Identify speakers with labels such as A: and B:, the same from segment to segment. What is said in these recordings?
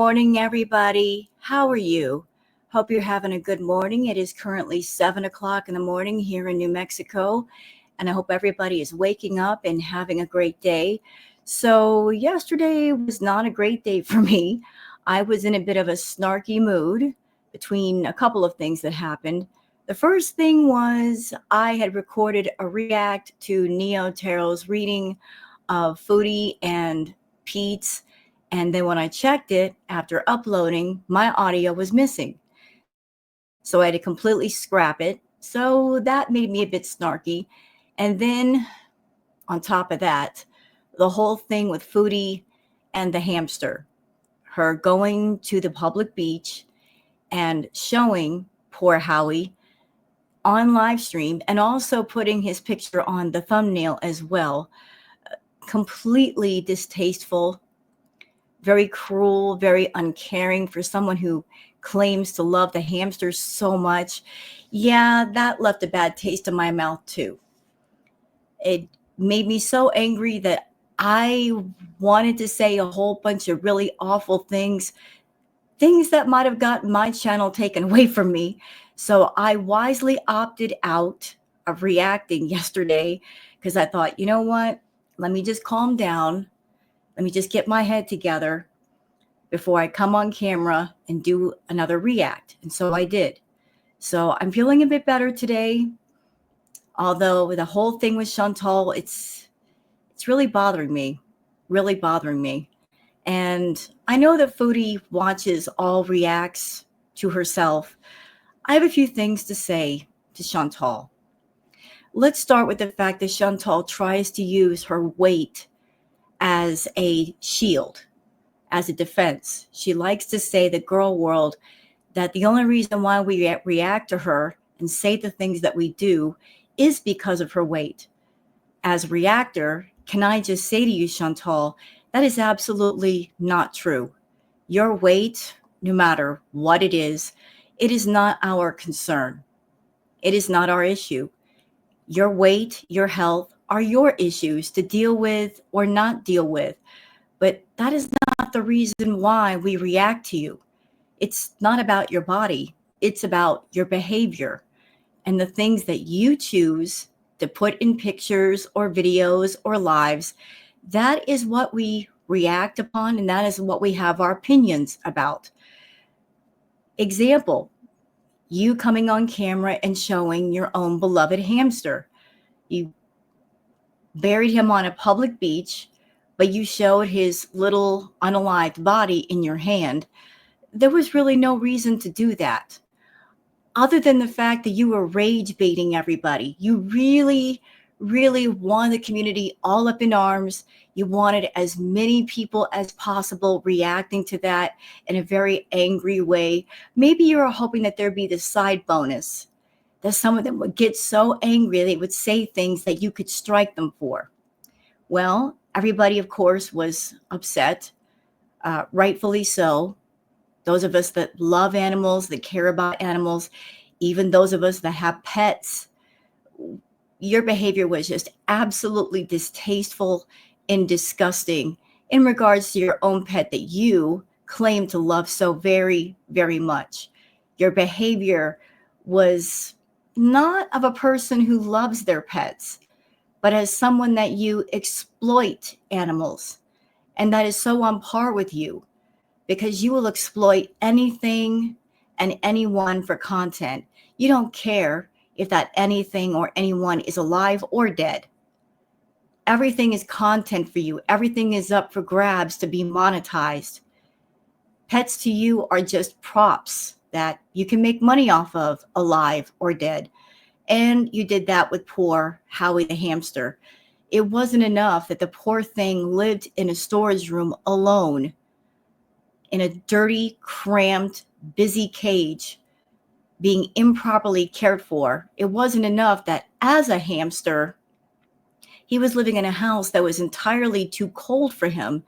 A: morning, everybody. How are you? Hope you're having a good morning. It is currently 7 o'clock in the morning here in New Mexico, and I hope everybody is waking up and having a great day. So, yesterday was not a great day for me. I was in a bit of a snarky mood between a couple of things that happened. The first thing was I had recorded a react to Neo Tarot's reading of Foodie and Pete's. And then when I checked it after uploading, my audio was missing. So I had to completely scrap it. So that made me a bit snarky. And then on top of that, the whole thing with Foodie and the hamster, her going to the public beach and showing poor Howie on live stream and also putting his picture on the thumbnail as well. Completely distasteful, very cruel, very uncaring for someone who claims to love the hamsters so much. Yeah, that left a bad taste in my mouth too. It made me so angry that I wanted to say a whole bunch of really awful things that might have gotten my channel taken away from me. So I wisely opted out of reacting yesterday because I thought, you know what? Let me just calm down. Let me just get my head together before I come on camera and do another react. And so I did. So I'm feeling a bit better today. Although the whole thing with Chantal, it's really bothering me, really bothering me. And I know that Foodie watches all reacts to herself. I have a few things to say to Chantal. Let's start with the fact that Chantal tries to use her weight as a shield, as a defense. She likes to say, the girl world, that the only reason why we react to her and say the things that we do is because of her weight. As a reactor, can I just say to you, Chantal, that is absolutely not true. Your weight, no matter what it is not our concern. It is not our issue. Your weight, your health are your issues to deal with or not deal with. But that is not the reason why we react to you. It's not about your body. It's about your behavior and the things that you choose to put in pictures or videos or lives. That is what we react upon, and that is what we have our opinions about. Example, you coming on camera and showing your own beloved hamster. You buried him on a public beach, but you showed his little unalived body in your hand. There was really no reason to do that, other than the fact that you were rage baiting everybody. You really, really wanted the community all up in arms. You wanted as many people as possible reacting to that in a very angry way. Maybe you were hoping that there'd be the side bonus, that some of them would get so angry they would say things that you could strike them for. Well, everybody, of course, was upset, rightfully so. Those of us that love animals, that care about animals, even those of us that have pets, your behavior was just absolutely distasteful and disgusting in regards to your own pet that you claim to love so very, very much. Your behavior was not of a person who loves their pets, but as someone that you exploit animals. And that is so on par with you, because you will exploit anything and anyone for content. You don't care if that anything or anyone is alive or dead. Everything is content for you. Everything is up for grabs to be monetized. Pets to you are just props that you can make money off of, alive or dead. And you did that with poor Howie the hamster. It wasn't enough that the poor thing lived in a storage room alone, in a dirty, cramped, busy cage, being improperly cared for. It wasn't enough that as a hamster, he was living in a house that was entirely too cold for him,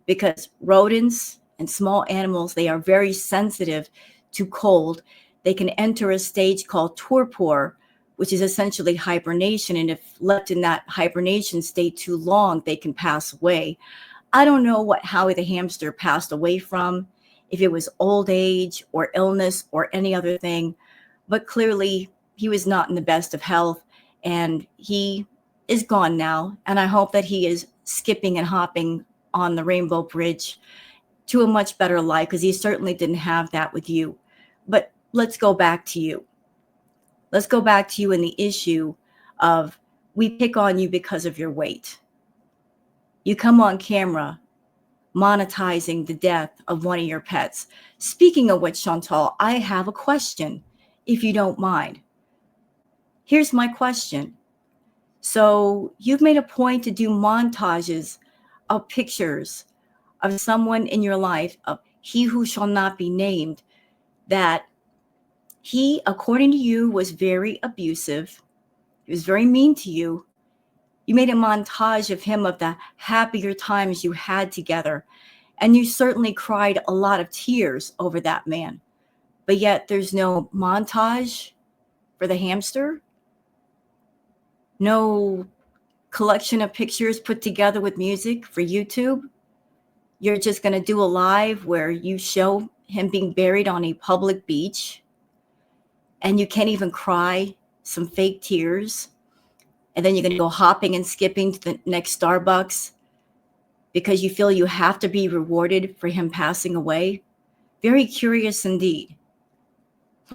A: because rodents and small animals, they are very sensitive to cold. They can enter a stage called torpor, which is essentially hibernation. And if left in that hibernation state too long, they can pass away. I don't know what Howie the hamster passed away from. if it was old age or illness or any other thing, but clearly he was not in the best of health, and he is gone now. And I hope that he is skipping and hopping on the Rainbow Bridge to a much better life, because he certainly didn't have that with you. But let's go back to you. Let's go back to you in the issue of, we pick on you because of your weight. You come on camera monetizing the death of one of your pets. Speaking of which, Chantal, I have a question, if you don't mind. Here's my question. So you've made a point to do montages of pictures of someone in your life, of he who shall not be named, that he, according to you, was very abusive. He was very mean to you. You made a montage of him, of the happier times you had together. And you certainly cried a lot of tears over that man. But yet there's no montage for the hamster? No collection of pictures put together with music for YouTube? You're just going to do a live where you show him being buried on a public beach, and you can't even cry some fake tears, and then you're going to go hopping and skipping to the next Starbucks because you feel you have to be rewarded for him passing away? Very curious indeed.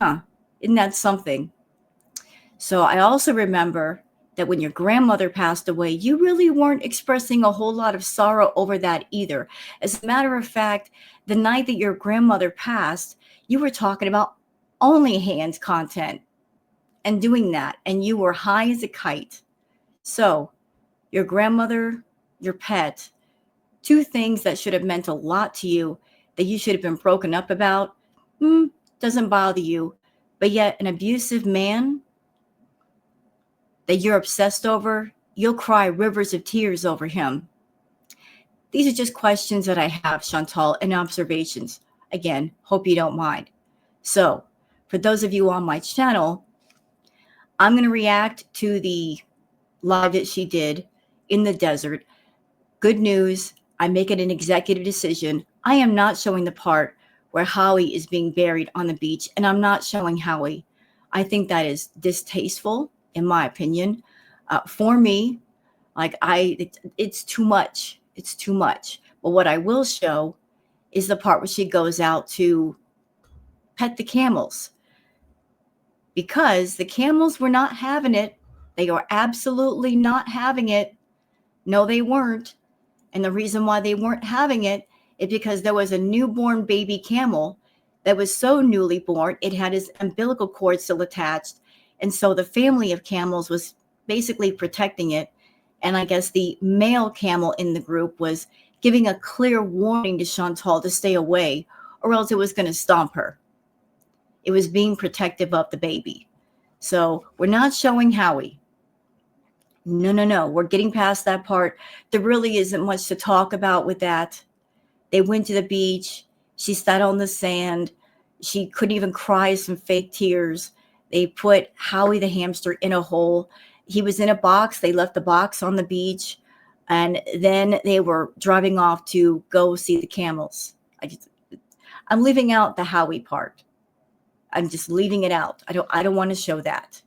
A: Isn't that something? So I also remember that when your grandmother passed away, you really weren't expressing a whole lot of sorrow over that either. As a matter of fact, the night that your grandmother passed, you were talking about OnlyHands content and doing that, and you were high as a kite. So your grandmother, your pet, two things that should have meant a lot to you that you should have been broken up about, doesn't bother you. But yet an abusive man that you're obsessed over, you'll cry rivers of tears over him. These are just questions that I have, Chantal, and observations. Again, hope you don't mind. So for those of you on my channel, I'm going to react to the live that she did in the desert. Good news, I make it an executive decision. I am not showing the part where Howie is being buried on the beach, and I'm not showing Howie. I think that is distasteful, in my opinion. For me, it's too much. It's too much. But what I will show is the part where she goes out to pet the camels, because the camels were not having it. They are absolutely not having it. No, they weren't. And the reason why they weren't having it is because there was a newborn baby camel that was so newly born, it had his umbilical cord still attached. And so the family of camels was basically protecting it. And I guess the male camel in the group was giving a clear warning to Chantal to stay away, or else it was going to stomp her. It was being protective of the baby. So we're not showing Howie. No. We're getting past that part. There really isn't much to talk about with that. They went to the beach. She sat on the sand. She couldn't even cry some fake tears. They put Howie the hamster in a hole. He was in a box. They left the box on the beach. And then they were driving off to go see the camels. I'm leaving out the Howie part. I'm just leaving it out. I don't want to show that.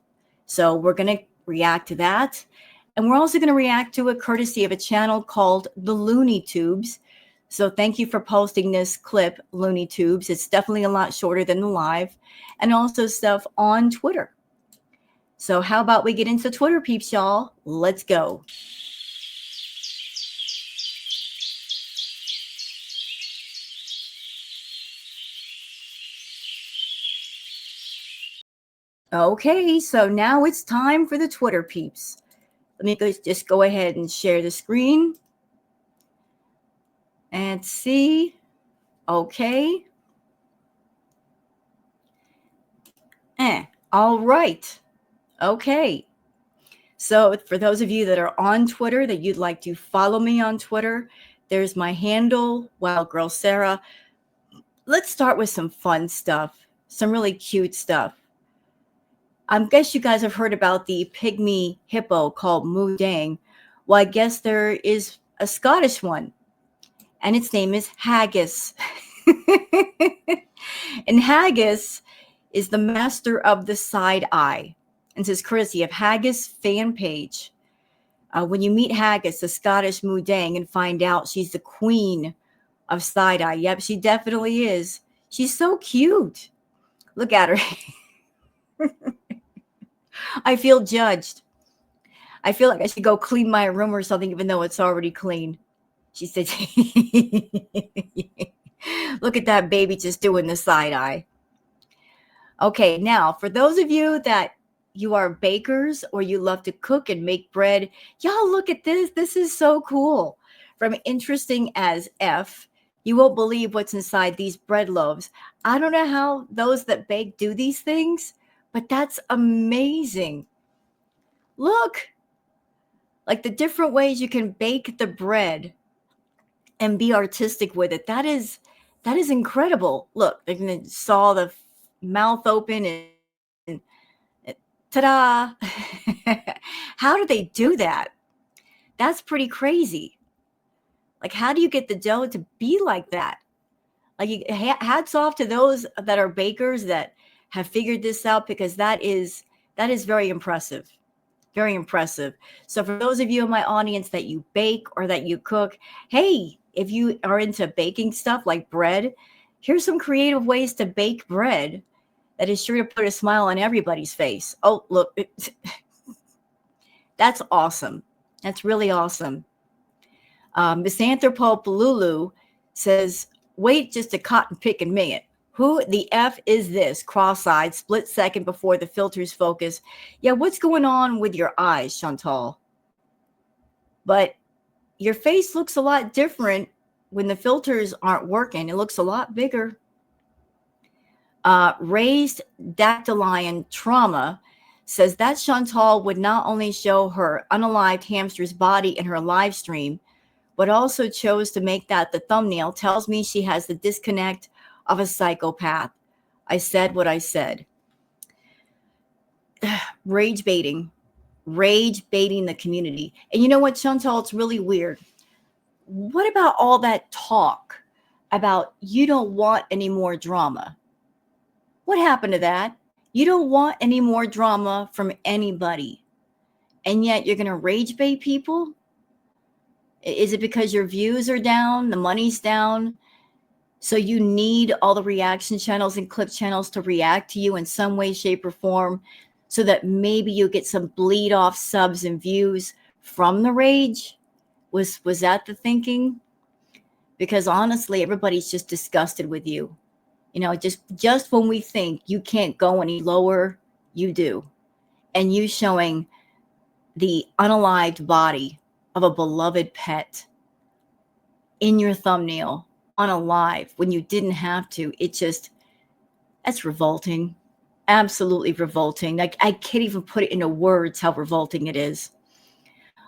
A: So we're going to react to that. And we're also going to react to it courtesy of a channel called the Looney Tubes. So thank you for posting this clip, Looney Tubes. It's definitely a lot shorter than the live, and also stuff on Twitter. So how about we get into Twitter, peeps, y'all? Let's go. Okay, so now it's time for the Twitter, peeps. Let me just go ahead and share the screen and see. Okay. All right. Okay. So for those of you that are on Twitter, that you'd like to follow me on Twitter, there's my handle, Wild Girl Sarah. Let's start with some fun stuff, some really cute stuff. I guess you guys have heard about the pygmy hippo called Moo Dang. Well, I guess there is a Scottish one, and its name is Haggis. And Haggis is the master of the side eye. And says, Chris, you have Haggis fan page. When you meet Haggis, the Scottish Mudang, and find out she's the queen of side eye. Yep, she definitely is. She's so cute. Look at her. I feel judged. I feel like I should go clean my room or something, even though it's already clean. She said, look at that baby just doing the side eye. Okay, now for those of you that you are bakers or you love to cook and make bread, y'all look at this. This is so cool. From interesting as F, you won't believe what's inside these bread loaves. I don't know how those that bake do these things, but that's amazing. Look, like the different ways you can bake the bread and be artistic with it. That is incredible. Look, they're gonna saw the mouth open and ta-da. How do they do that? That's pretty crazy. Like, how do you get the dough to be like that? Like, hats off to those that are bakers that have figured this out, because that is very impressive. Very impressive. So for those of you in my audience that you bake or that you cook, hey, if you are into baking stuff like bread, here's some creative ways to bake bread that is sure to put a smile on everybody's face. Oh, look, that's awesome. That's really awesome. Misanthropo Lulu says, wait just a cotton picking minute. Who the F is this? Cross-eyed, split second before the filters focus. Yeah, what's going on with your eyes, Chantal? But your face looks a lot different when the filters aren't working. It looks a lot bigger. Raised Dactylion Trauma says that Chantal would not only show her unalived hamster's body in her live stream, but also chose to make that the thumbnail. Tells me she has the disconnect of a psychopath. I said what I said. Rage baiting the community. And you know what, Chantal, it's really weird. What about all that talk about you don't want any more drama? What happened to that? You don't want any more drama from anybody. And yet you're going to rage bait people? Is it because your views are down, the money's down? So you need all the reaction channels and clip channels to react to you in some way, shape, or form, so that maybe you get some bleed off subs and views from the rage? Was that the thinking? Because honestly, everybody's just disgusted with you. You know, just when we think you can't go any lower, you do. And you showing the unalived body of a beloved pet in your thumbnail on a live when you didn't have to. That's revolting. Absolutely revolting. Like, I can't even put it into words how revolting it is.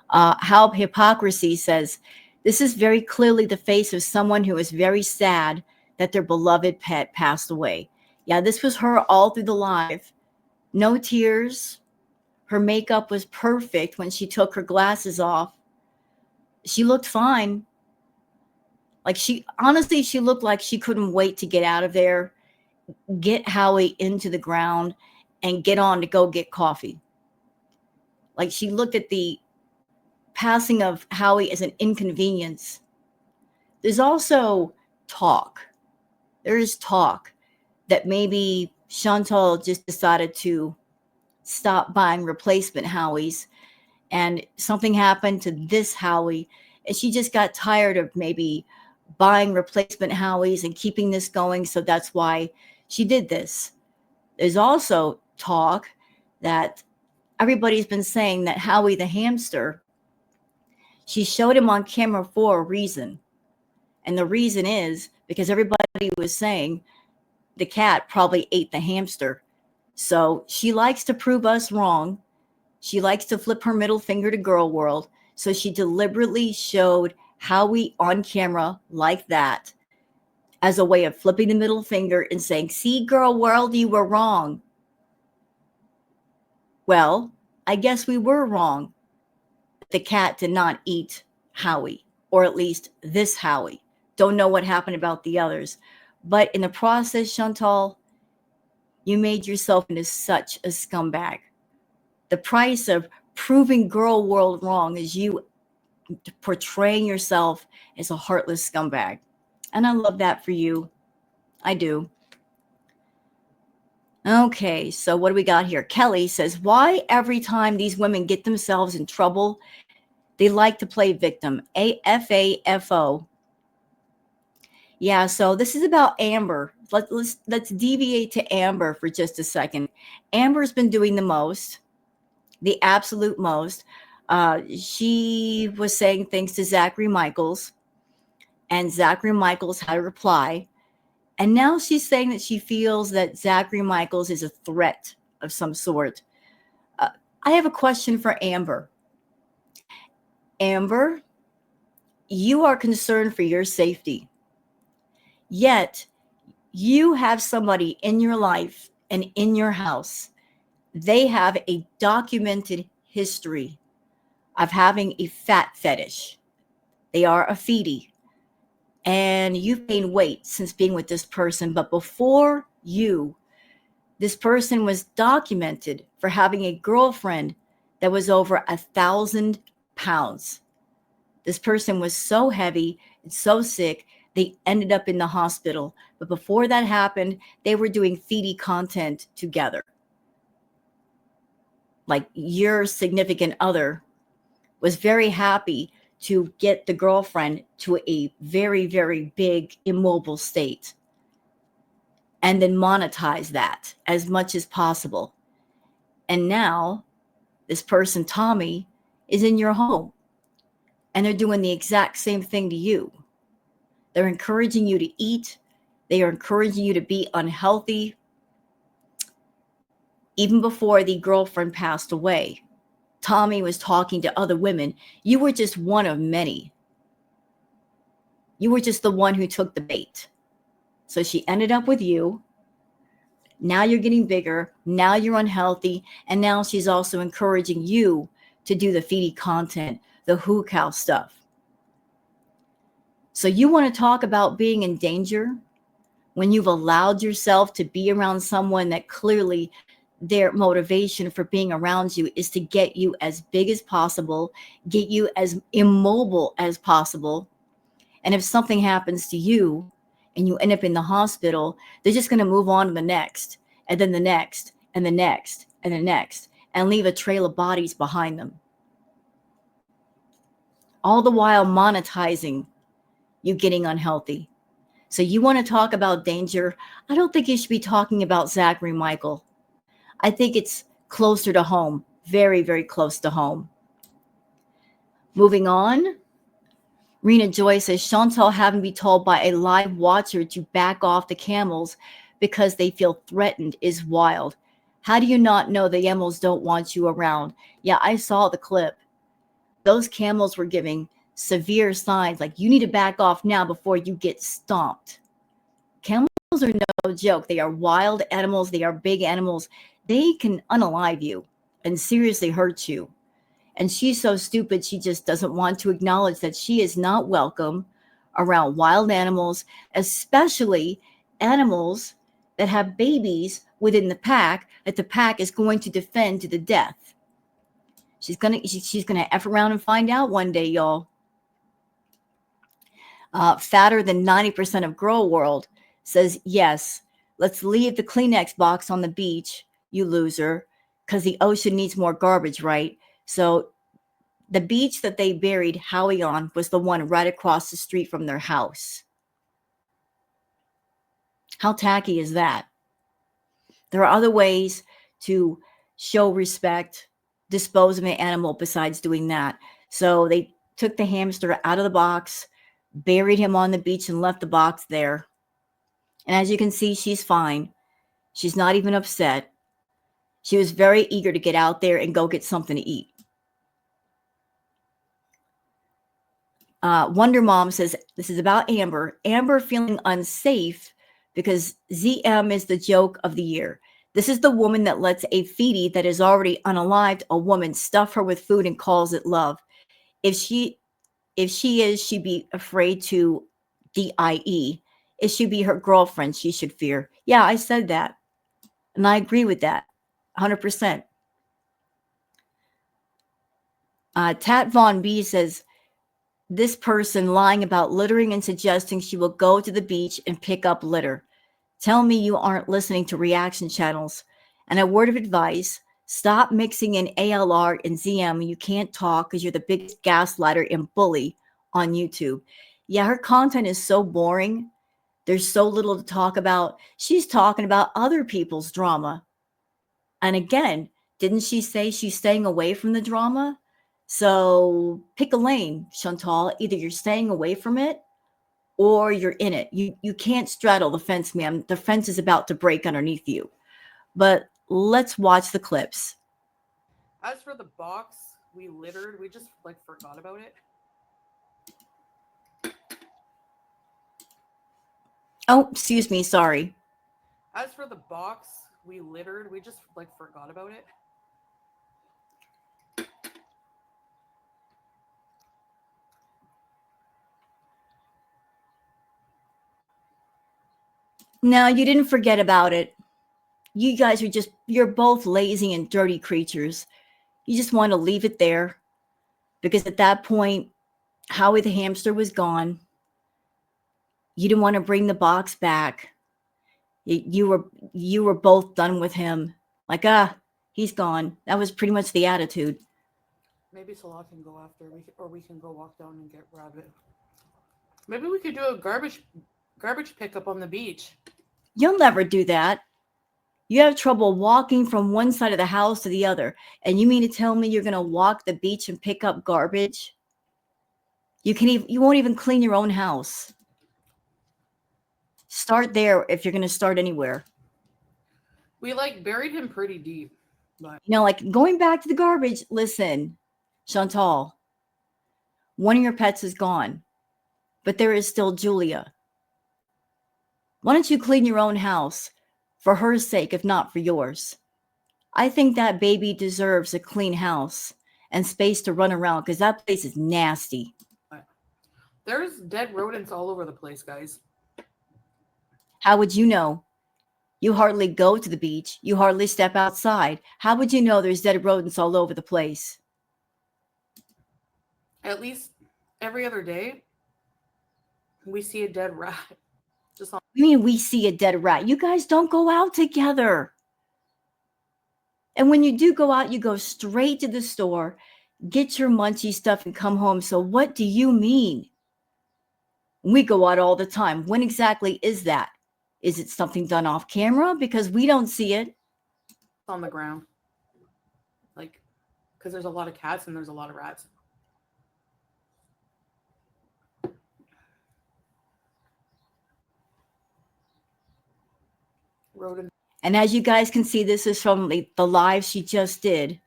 A: How Hypocrisy says, this is very clearly the face of someone who is very sad that their beloved pet passed away. Yeah, this was her all through the live. No tears. Her makeup was perfect when she took her glasses off. She looked fine. Like, she looked like she couldn't wait to get out of there, get Howie into the ground, and get on to go get coffee. Like, she looked at the passing of Howie as an inconvenience. There's also talk. There is talk that maybe Chantal just decided to stop buying replacement Howies, and something happened to this Howie, and she just got tired of maybe buying replacement Howies and keeping this going. So that's why she did this. There's also talk that everybody's been saying that Howie the hamster, she showed him on camera for a reason. And the reason is because everybody was saying the cat probably ate the hamster. So she likes to prove us wrong. She likes to flip her middle finger to girl world. So she deliberately showed Howie on camera like that as a way of flipping the middle finger and saying, see, girl world, you were wrong. Well, I guess we were wrong. The cat did not eat Howie, or at least this Howie. Don't know what happened about the others. But in the process, Chantal, you made yourself into such a scumbag. The price of proving girl world wrong is you portraying yourself as a heartless scumbag. And I love that for you. I do. Okay, so what do we got here? Kelly says, why every time these women get themselves in trouble, they like to play victim? AFAFO. Yeah, so this is about Amber. Let's deviate to Amber for just a second. Amber's been doing the most, the absolute most. She was saying things to Zachary Michaels, and Zachary Michaels had a reply. And now she's saying that she feels that Zachary Michaels is a threat of some sort. I have a question for Amber. Amber, you are concerned for your safety. Yet, you have somebody in your life and in your house. They have a documented history of having a fat fetish. They are a feedie. And you've gained weight since being with this person. But before you, this person was documented for having a girlfriend that was over 1,000 pounds. This person was so heavy and so sick, they ended up in the hospital. But before that happened, they were doing feedie content together. Like your significant other was very happy to get the girlfriend to a very, very big immobile state and then monetize that as much as possible. And now this person, Tommy, is in your home and they're doing the exact same thing to you. They're encouraging you to eat. They are encouraging you to be unhealthy. Even before the girlfriend passed away, Tommy was talking to other women. You were just one of many. You were just the one who took the bait. So she ended up with you. Now you're getting bigger. Now you're unhealthy. And now she's also encouraging you to do the feedie content, the hoo cow stuff. So you want to talk about being in danger when you've allowed yourself to be around someone that clearly their motivation for being around you is to get you as big as possible, get you as immobile as possible. And if something happens to you and you end up in the hospital, they're just going to move on to the next, and then the next, and the next, and the next, and leave a trail of bodies behind them. All the while monetizing you getting unhealthy. So you want to talk about danger? I don't think you should be talking about Zachary Michael. I think it's closer to home, very, very close to home. Moving on, Rena Joy says, Chantal having to be told by a live watcher to back off the camels because they feel threatened is wild. How do you not know the camels don't want you around? Yeah, I saw the clip. Those camels were giving severe signs like you need to back off now before you get stomped. Camels are no joke. They are wild animals. They are big animals. They can unalive you and seriously hurt you. And she's so stupid, she just doesn't want to acknowledge that she is not welcome around wild animals, especially animals that have babies within the pack that the pack is going to defend to the death. She's gonna F around and find out one day, y'all. Fatter than 90% of Girl World says, yes, let's leave the Kleenex box on the beach, you loser, because the ocean needs more garbage, right? So the beach that they buried Howie on was the one right across the street from their house. How tacky is that? There are other ways to show respect, dispose of an animal besides doing that. So they took the hamster out of the box, buried him on the beach, and left the box there. And as you can see, she's fine. She's not even upset. She was very eager to get out there and go get something to eat. Wonder Mom says, this is about Amber. Amber feeling unsafe because ZM is the joke of the year. This is the woman that lets a feedie that is already unalived a woman stuff her with food and calls it love. If she is, she'd be afraid to DIE. It should be her girlfriend she should fear. Yeah, I said that. And I agree with that 100%. Tat Von B says, this person lying about littering and suggesting she will go to the beach and pick up litter. Tell me you aren't listening to reaction channels. And a word of advice, stop mixing in ALR and ZM. You can't talk because you're the biggest gaslighter and bully on YouTube. Yeah, her content is so boring. There's so little to talk about. She's talking about other people's drama. And again, didn't she say she's staying away from the drama? So pick a lane, Chantal. Either you're staying away from it or you're in it. You can't straddle the fence, ma'am. The fence is about to break underneath you. But let's watch the clips.
B: As for the box we littered, we just like forgot about it.
A: Oh, excuse me, sorry.
B: As for the box we littered, we just like forgot about it.
A: No, you didn't forget about it. You guys are you're both lazy and dirty creatures. You just want to leave it there because at that point, Howie the hamster was gone. You didn't want to bring the box back. You were both done with him. Like, he's gone. That was pretty much the attitude.
B: Maybe Salah can go after, we can go walk down and get Rabbit. Maybe we could do a garbage pickup on the beach.
A: You'll never do that. You have trouble walking from one side of the house to the other. And you mean to tell me you're going to walk the beach and pick up garbage? You won't even clean your own house. Start there if you're going to start anywhere.
B: We like buried him pretty deep. But
A: like going back to the garbage, listen, Chantal, one of your pets is gone, but there is still Julia. Why don't you clean your own house for her sake, if not for yours? I think that baby deserves a clean house and space to run around because that place is nasty.
B: There's dead rodents all over the place, guys.
A: How would you know? You hardly go to the beach. You hardly step outside. How would you know there's dead rodents all over the place?
B: At least every other day, we see a dead rat.
A: I mean, we see a dead rat. You guys don't go out together. And when you do go out, you go straight to the store, get your munchy stuff and come home. So what do you mean? We go out all the time. When exactly is that? Is it something done off camera? Because we don't see it.
B: On the ground. Like, because there's a lot of cats and there's a lot of rats. Rodent.
A: And as you guys can see, this is from the live she just did.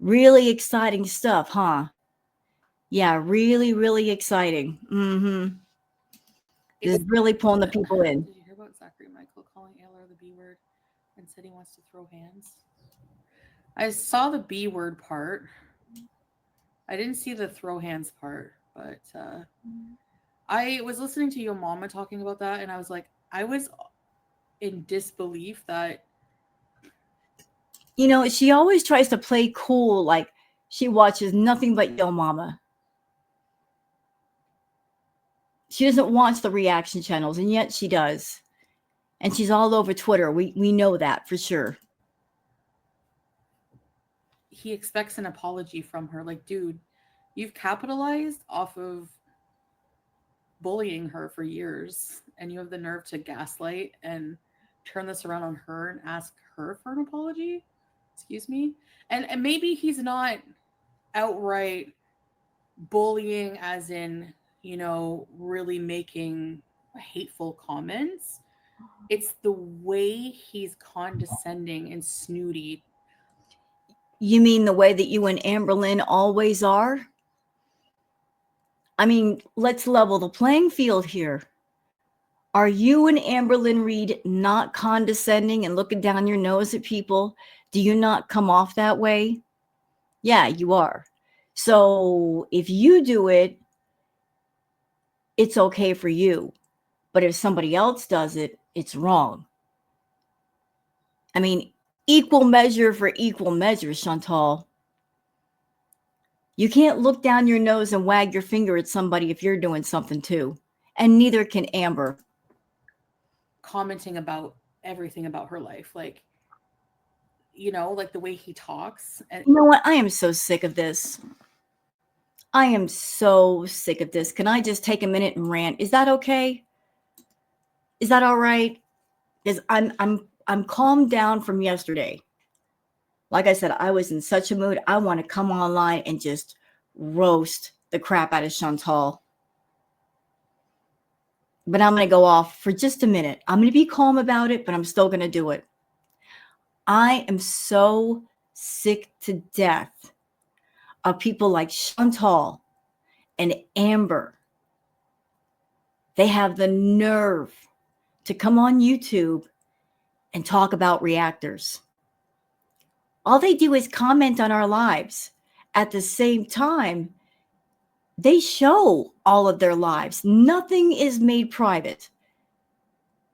A: Really exciting stuff, huh? Yeah, really, really exciting. Mm-hmm. This is really pulling the people in.
B: Did you hear about Zachary Michael calling ALR the B word and said he wants to throw hands? I saw the B word part. I didn't see the throw hands part, but I was listening to your mama talking about that, and I was like, I was in disbelief that.
A: She always tries to play cool, like she watches nothing but Yo Mama. She doesn't watch the reaction channels, and yet she does. And she's all over Twitter. We know that for sure.
B: He expects an apology from her. Like, dude, you've capitalized off of bullying her for years, and you have the nerve to gaslight and turn this around on her and ask her for an apology? Excuse me? And maybe he's not outright bullying as in, really making hateful comments. It's the way he's condescending and snooty.
A: You mean the way that you and Amberlynn always are? I mean, let's level the playing field here. Are you and Amberlynn Reed not condescending and looking down your nose at people? Do you not come off that way? Yeah, you are. So if you do it, it's okay for you. But if somebody else does it, it's wrong. I mean, equal measure for equal measure, Chantal. You can't look down your nose and wag your finger at somebody if you're doing something too. And neither can Amber.
B: Commenting about everything about her life, like, like the way he talks. And
A: you know what? I am so sick of this. I am so sick of this. Can I just take a minute and rant? Is that okay? Is that all right? Because I'm calmed down from yesterday. Like I said, I was in such a mood. I want to come online and just roast the crap out of Chantal. But I'm going to go off for just a minute. I'm going to be calm about it, but I'm still going to do it. I am so sick to death of people like Chantal and Amber. They have the nerve to come on YouTube and talk about reactors. All they do is comment on our lives. At the same time, they show all of their lives. Nothing is made private.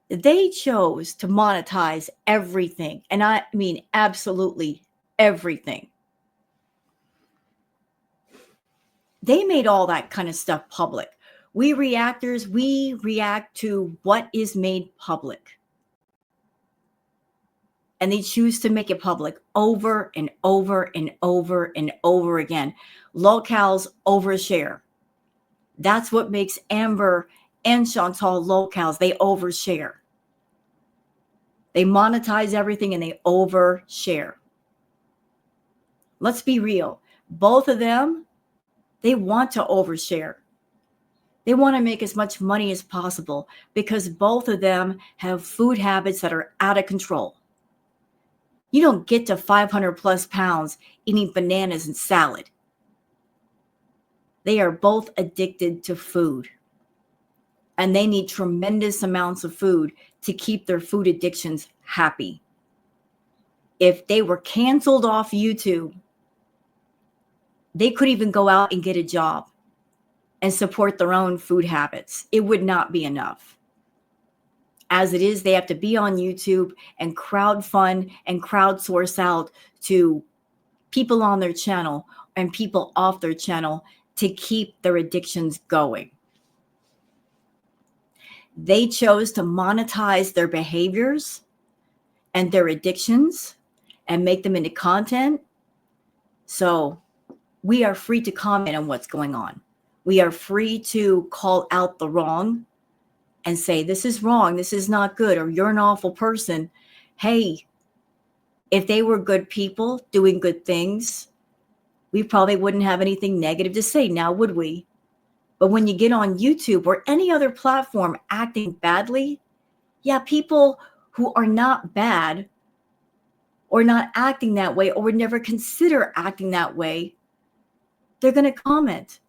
A: They chose to monetize everything. And I mean, absolutely everything. They made all that kind of stuff public. We reactors, we react to what is made public. And they choose to make it public over and over and over and over again. Locals overshare. That's what makes Amber and Chantal locals. They overshare. They monetize everything and they overshare. Let's be real. Both of them, they want to overshare. They want to make as much money as possible because both of them have food habits that are out of control. You don't get to 500 plus pounds eating bananas and salad. They are both addicted to food. And they need tremendous amounts of food to keep their food addictions happy. If they were canceled off YouTube, they could even go out and get a job and support their own food habits. It would not be enough. As it is, they have to be on YouTube and crowdfund and crowdsource out to people on their channel and people off their channel to keep their addictions going. They chose to monetize their behaviors and their addictions and make them into content. So we are free to comment on what's going on. We are free to call out the wrong and say, this is wrong, this is not good, or you're an awful person. Hey, if they were good people doing good things, we probably wouldn't have anything negative to say now, would we? But when you get on YouTube or any other platform acting badly, yeah, people who are not bad or not acting that way or would never consider acting that way, they're going to comment.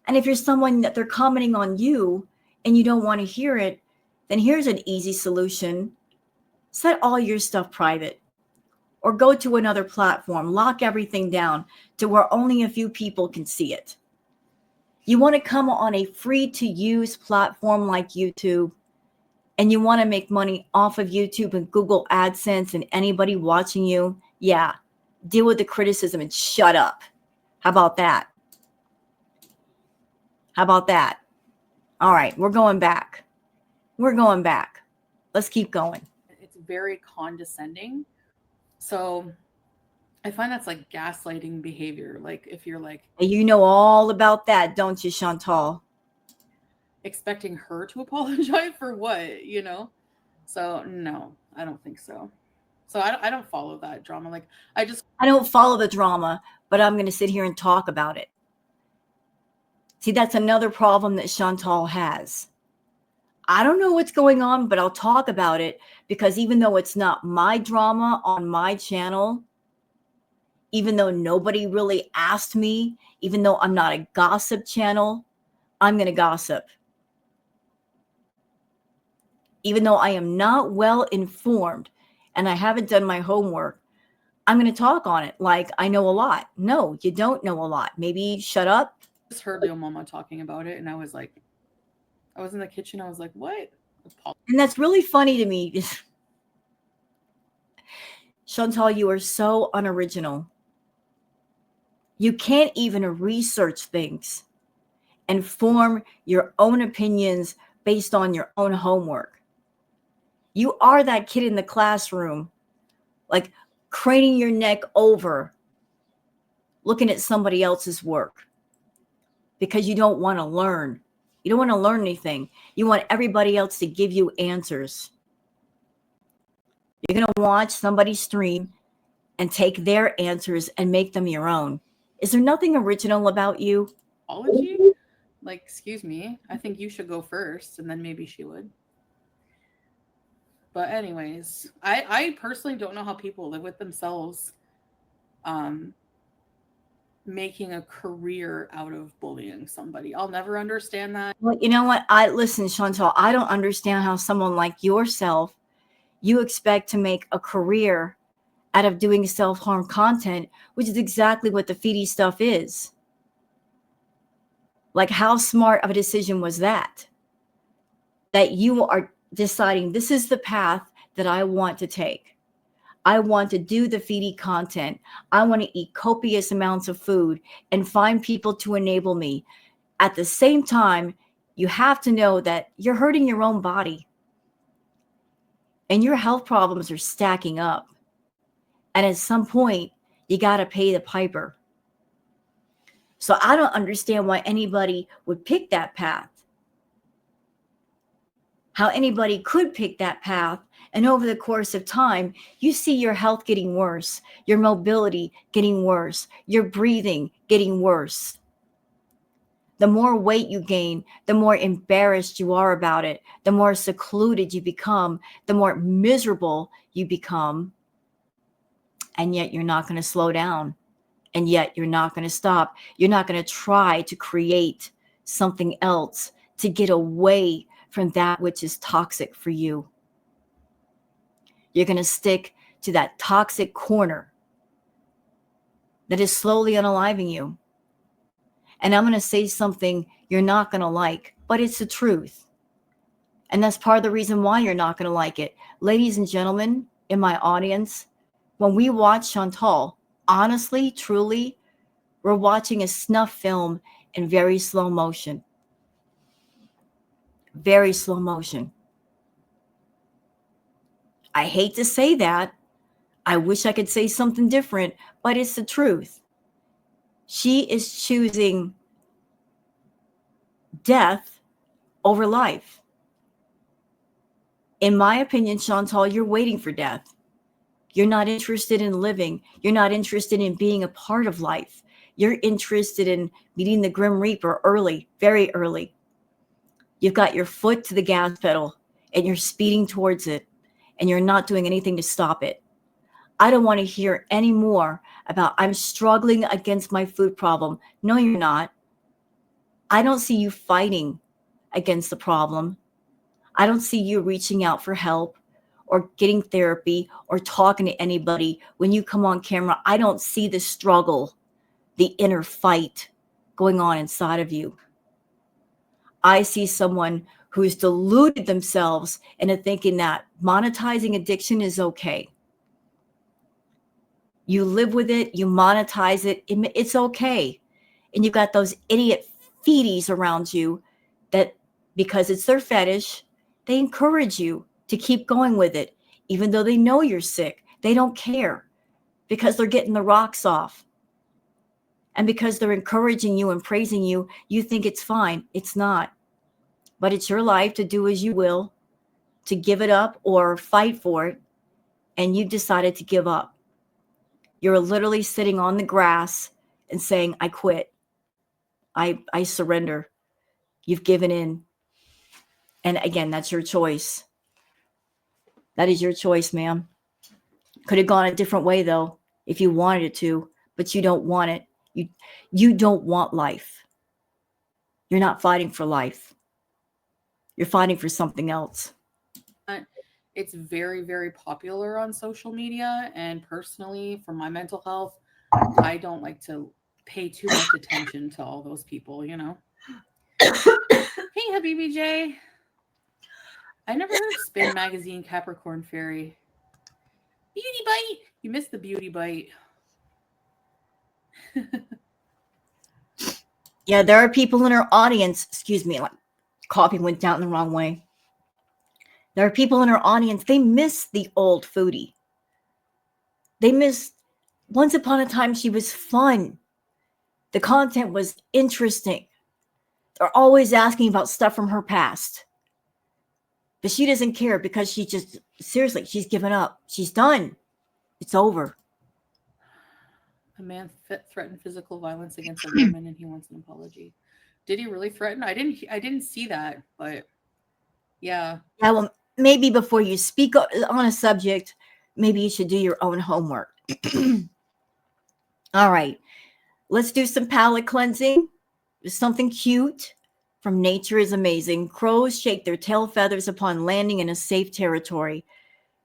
A: And if you're someone that they're commenting on you and you don't want to hear it, then here's an easy solution. Set all your stuff private or go to another platform. Lock everything down to where only a few people can see it. You want to come on a free-to-use platform like YouTube and you want to make money off of YouTube and Google AdSense and anybody watching you, yeah, deal with the criticism and shut up. How about that? How about that? All right, we're going back. We're going back. Let's keep going.
B: It's very condescending. So I find that's like gaslighting behavior. Like if you're like,
A: you know all about that, don't you, Chantal?
B: Expecting her to apologize for what, So no, I don't think so. So I don't follow that drama. Like I
A: don't follow the drama, but I'm going to sit here and talk about it. See, that's another problem that Chantal has. I don't know what's going on, but I'll talk about it because even though it's not my drama on my channel, even though nobody really asked me, even though I'm not a gossip channel, I'm going to gossip. Even though I am not well informed and I haven't done my homework, I'm going to talk on it like I know a lot. No, you don't know a lot. Maybe shut up.
B: Just heard Leo Mama talking about it and I was like, I was in the kitchen. I was like, what?
A: And that's really funny to me. Chantal, you are so unoriginal. You can't even research things and form your own opinions based on your own homework. You are that kid in the classroom, like craning your neck over, looking at somebody else's work because you don't want to learn. You don't want to learn anything. You want everybody else to give you answers. You're going to watch somebody stream and take their answers and make them your own. Is there nothing original about you?
B: Apology? Like, excuse me, I think you should go first, and then maybe she would. But anyways, I personally don't know how people live with themselves making a career out of bullying somebody. I'll never understand that.
A: Well, you know what? Listen, Chantal, I don't understand how someone like yourself, you expect to make a career out of doing self-harm content, which is exactly what the Foodie stuff is. Like, how smart of a decision was that? That you are deciding this is the path that I want to take. I want to do the Foodie content. I want to eat copious amounts of food and find people to enable me. At the same time, you have to know that you're hurting your own body and your health problems are stacking up. And at some point, you got to pay the piper. So I don't understand why anybody would pick that path. How anybody could pick that path, and over the course of time, you see your health getting worse, your mobility getting worse, your breathing getting worse. The more weight you gain, the more embarrassed you are about it, the more secluded you become, the more miserable you become. And yet you're not going to slow down. And yet you're not going to stop. You're not going to try to create something else to get away from that which is toxic for you. You're going to stick to that toxic corner that is slowly unaliving you. And I'm going to say something you're not going to like, but it's the truth. And that's part of the reason why you're not going to like it. Ladies and gentlemen, in my audience, when we watch Chantal, honestly, truly, we're watching a snuff film in very slow motion. Very slow motion. I hate to say that. I wish I could say something different, but it's the truth. She is choosing death over life. In my opinion, Chantal, you're waiting for death. You're not interested in living. You're not interested in being a part of life. You're interested in meeting the Grim Reaper early, very early. You've got your foot to the gas pedal and you're speeding towards it and you're not doing anything to stop it. I don't want to hear any more about I'm struggling against my food problem. No, you're not. I don't see you fighting against the problem. I don't see you reaching out for help or getting therapy or talking to anybody. When you come on camera, I don't see the struggle, the inner fight going on inside of you. I see someone who's deluded themselves into thinking that monetizing addiction is okay. You live with it, you monetize it, it's okay. And you've got those idiot feedies around you that, because it's their fetish, they encourage you to keep going with it. Even though they know you're sick, they don't care because they're getting the rocks off. And because they're encouraging you and praising you, you think it's fine. It's not. But it's your life to do as you will, to give it up or fight for it. And you decided to give up. You're literally sitting on the grass and saying, I quit. I surrender. You've given in. And again, that's your choice. That is your choice, ma'am. Could have gone a different way, though, if you wanted it to, but you don't want it. You don't want life. You're not fighting for life. You're fighting for something else.
B: It's very, very popular on social media. And personally, for my mental health, I don't like to pay too much attention to all those people, you know? Hey, Hey, Habibi J. I never heard Spin Magazine Capricorn Fairy. Beauty bite. You missed the beauty bite.
A: Yeah, there are people in our audience. Excuse me, like coffee went down the wrong way. There are people in our audience. They miss the old Foodie. They miss. Once upon a time, she was fun. The content was interesting. They're always asking about stuff from her past. But she doesn't care because she just, seriously, she's given up. She's done. It's over.
B: A man threatened physical violence against a woman, and he wants an apology. Did he really threaten? I didn't see that, but yeah.
A: Yeah, well, maybe before you speak on a subject, maybe you should do your own homework. All right, let's do some palate cleansing. Something cute from Nature is Amazing. Crows shake their tail feathers upon landing in a safe territory.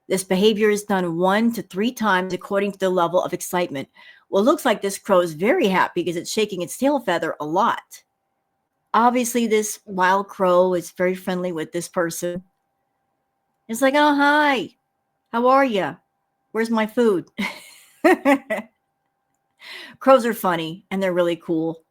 A: This behavior is done 1 to 3 times according to the level of excitement. Well, it looks like this crow is very happy because it's shaking its tail feather a lot. Obviously, this wild crow is very friendly with this person. It's like, oh, hi. How are you? Where's my food? Crows are funny and they're really cool.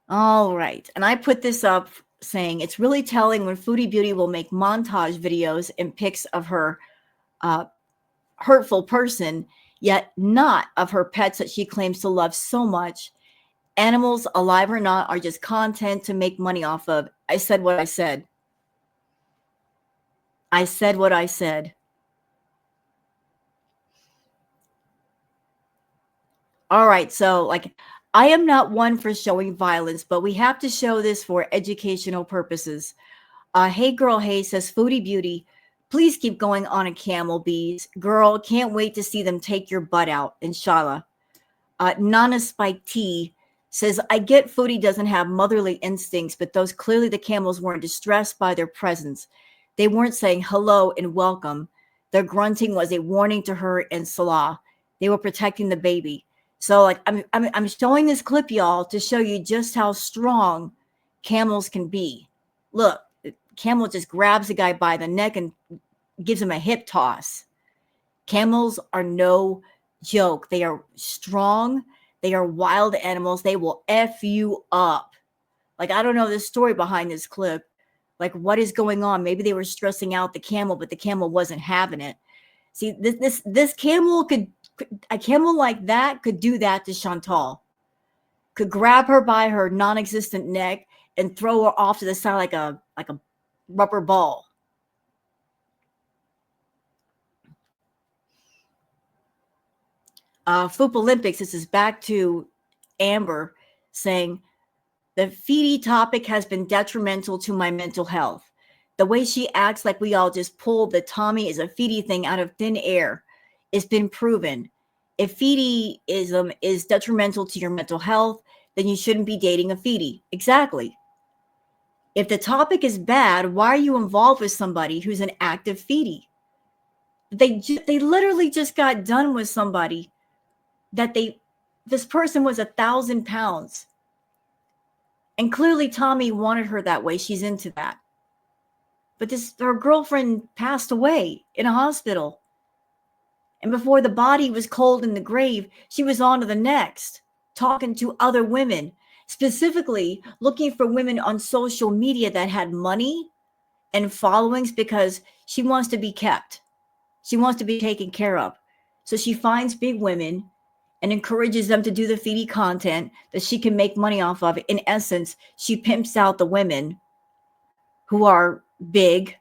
A: All right. And I put this up saying it's really telling when Foodie Beauty will make montage videos and pics of her hurtful person, yet not of her pets that she claims to love so much. Animals, alive or not, are just content to make money off of. I said what I said. I said what I said. All right. So, like, I am not one for showing violence, but we have to show this for educational purposes. Hey Girl Hey says, Foodie Beauty, please keep going on a camel, bees. Girl, can't wait to see them take your butt out, inshallah. Nana Spike T says, I get Foodie doesn't have motherly instincts, but those clearly the camels weren't distressed by their presence. They weren't saying hello and welcome. Their grunting was a warning to her and Salah. They were protecting the baby. So, like, I'm showing this clip, y'all, to show you just how strong camels can be. Look, the camel just grabs the guy by the neck and gives him a hip toss. Camels are no joke. They are strong. They are wild animals. They will F you up. Like, I don't know the story behind this clip. Like, what is going on? Maybe they were stressing out the camel, but the camel wasn't having it. See, this camel could, a camel like that could do that to Chantal. Could grab her by her non-existent neck and throw her off to the side like a rubber ball. Foop Olympics, this is back to Amber saying, the Foodie topic has been detrimental to my mental health. The way she acts like we all just pulled the Tommy is a Foodie thing out of thin air. It's been proven. If Foodieism is detrimental to your mental health, then you shouldn't be dating a Foodie. Exactly. If the topic is bad, why are you involved with somebody who's an active Foodie? They literally just got done with somebody that this person was 1,000 pounds. And clearly Tommy wanted her that way. She's into that. But her girlfriend passed away in a hospital. And before the body was cold in the grave, she was on to the next, talking to other women, specifically looking for women on social media that had money and followings because she wants to be kept. She wants to be taken care of. So she finds big women and encourages them to do the Foodie content that she can make money off of. In essence, she pimps out the women who are big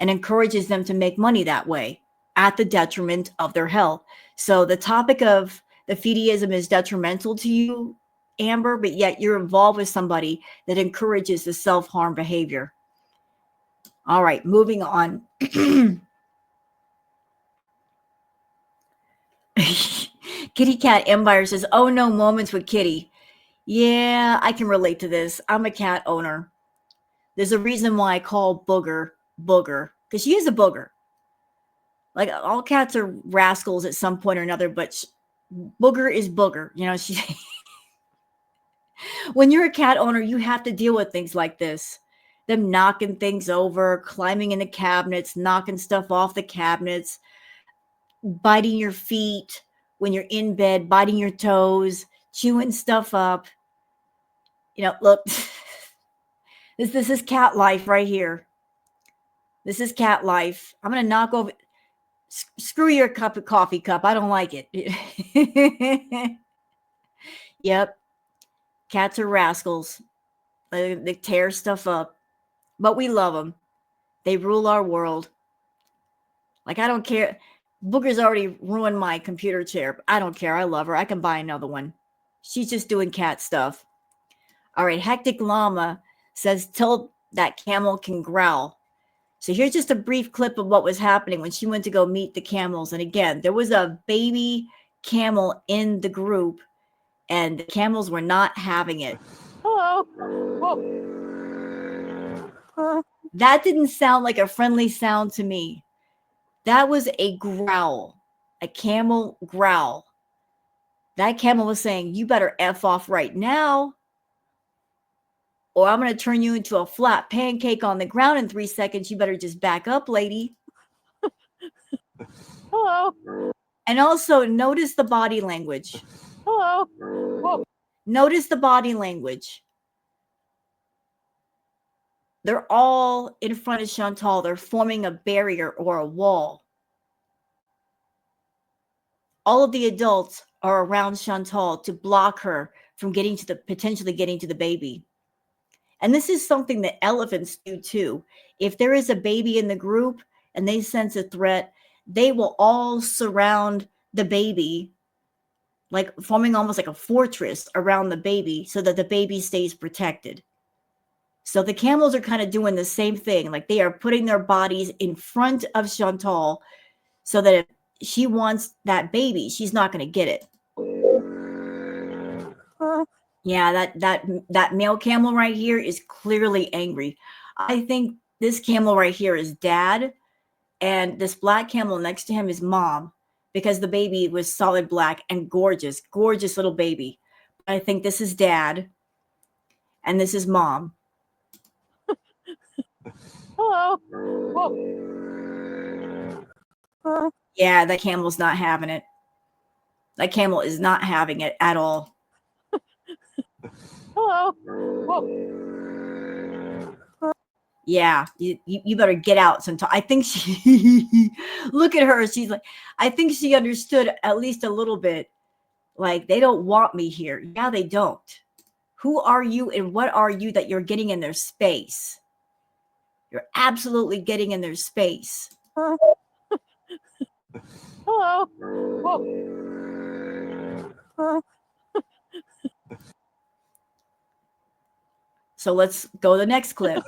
A: and encourages them to make money that way at the detriment of their health. So the topic of the Foodieism is detrimental to you, Amber, but yet you're involved with somebody that encourages the self-harm behavior. All right, moving on. Kitty Cat Empire says, oh no, moments with Kitty. Yeah, I can relate to this. I'm a cat owner. There's a reason why I call Booger, because she is a booger. Like, all cats are rascals at some point or another, but Booger is Booger. You know, she When you're a cat owner, you have to deal with things like this. Them knocking things over, climbing in the cabinets, knocking stuff off the cabinets, biting your feet when you're in bed, biting your toes, chewing stuff up. Look, this is cat life right here. This is cat life. I'm going to knock over. Screw your cup of coffee cup. I don't like it. Yep. Cats are rascals. They tear stuff up. But we love them. They rule our world. Like, I don't care. Booger's already ruined my computer chair. I don't care. I love her. I can buy another one. She's just doing cat stuff. All right. Hectic Llama says, till that camel can growl. So here's just a brief clip of what was happening when she went to go meet the camels. And again, there was a baby camel in the group, and the camels were not having it.
C: Hello.
A: That didn't sound like a friendly sound to me. That was a growl, a camel growl. That camel was saying, you better F off right now, or I'm going to turn you into a flat pancake on the ground in 3 seconds. You better just back up, lady.
C: Hello.
A: And also notice the body language.
C: Hello.
A: Notice the body language. They're all in front of Chantal. They're forming a barrier or a wall. All of the adults are around Chantal to block her from potentially getting to the baby. And this is something that elephants do too. If there is a baby in the group and they sense a threat, they will all surround the baby, like forming almost like a fortress around the baby so that the baby stays protected. So the camels are kind of doing the same thing. Like, they are putting their bodies in front of Chantal so that if she wants that baby, she's not going to get it. Yeah, that male camel right here is clearly angry. I think this camel right here is dad, and this black camel next to him is mom, because the baby was solid black and gorgeous, gorgeous little baby. I think this is dad, and this is mom.
C: Hello.
A: Yeah, that camel's not having it. That camel is not having it at all.
C: Hello.
A: Yeah, you better get out sometime. I think she, look at her. She's like, I think she understood at least a little bit. Like, they don't want me here. Yeah, they don't. Who are you and what are you that you're getting in their space? You're absolutely getting in their space.
C: Hello.
A: So let's go to the next clip.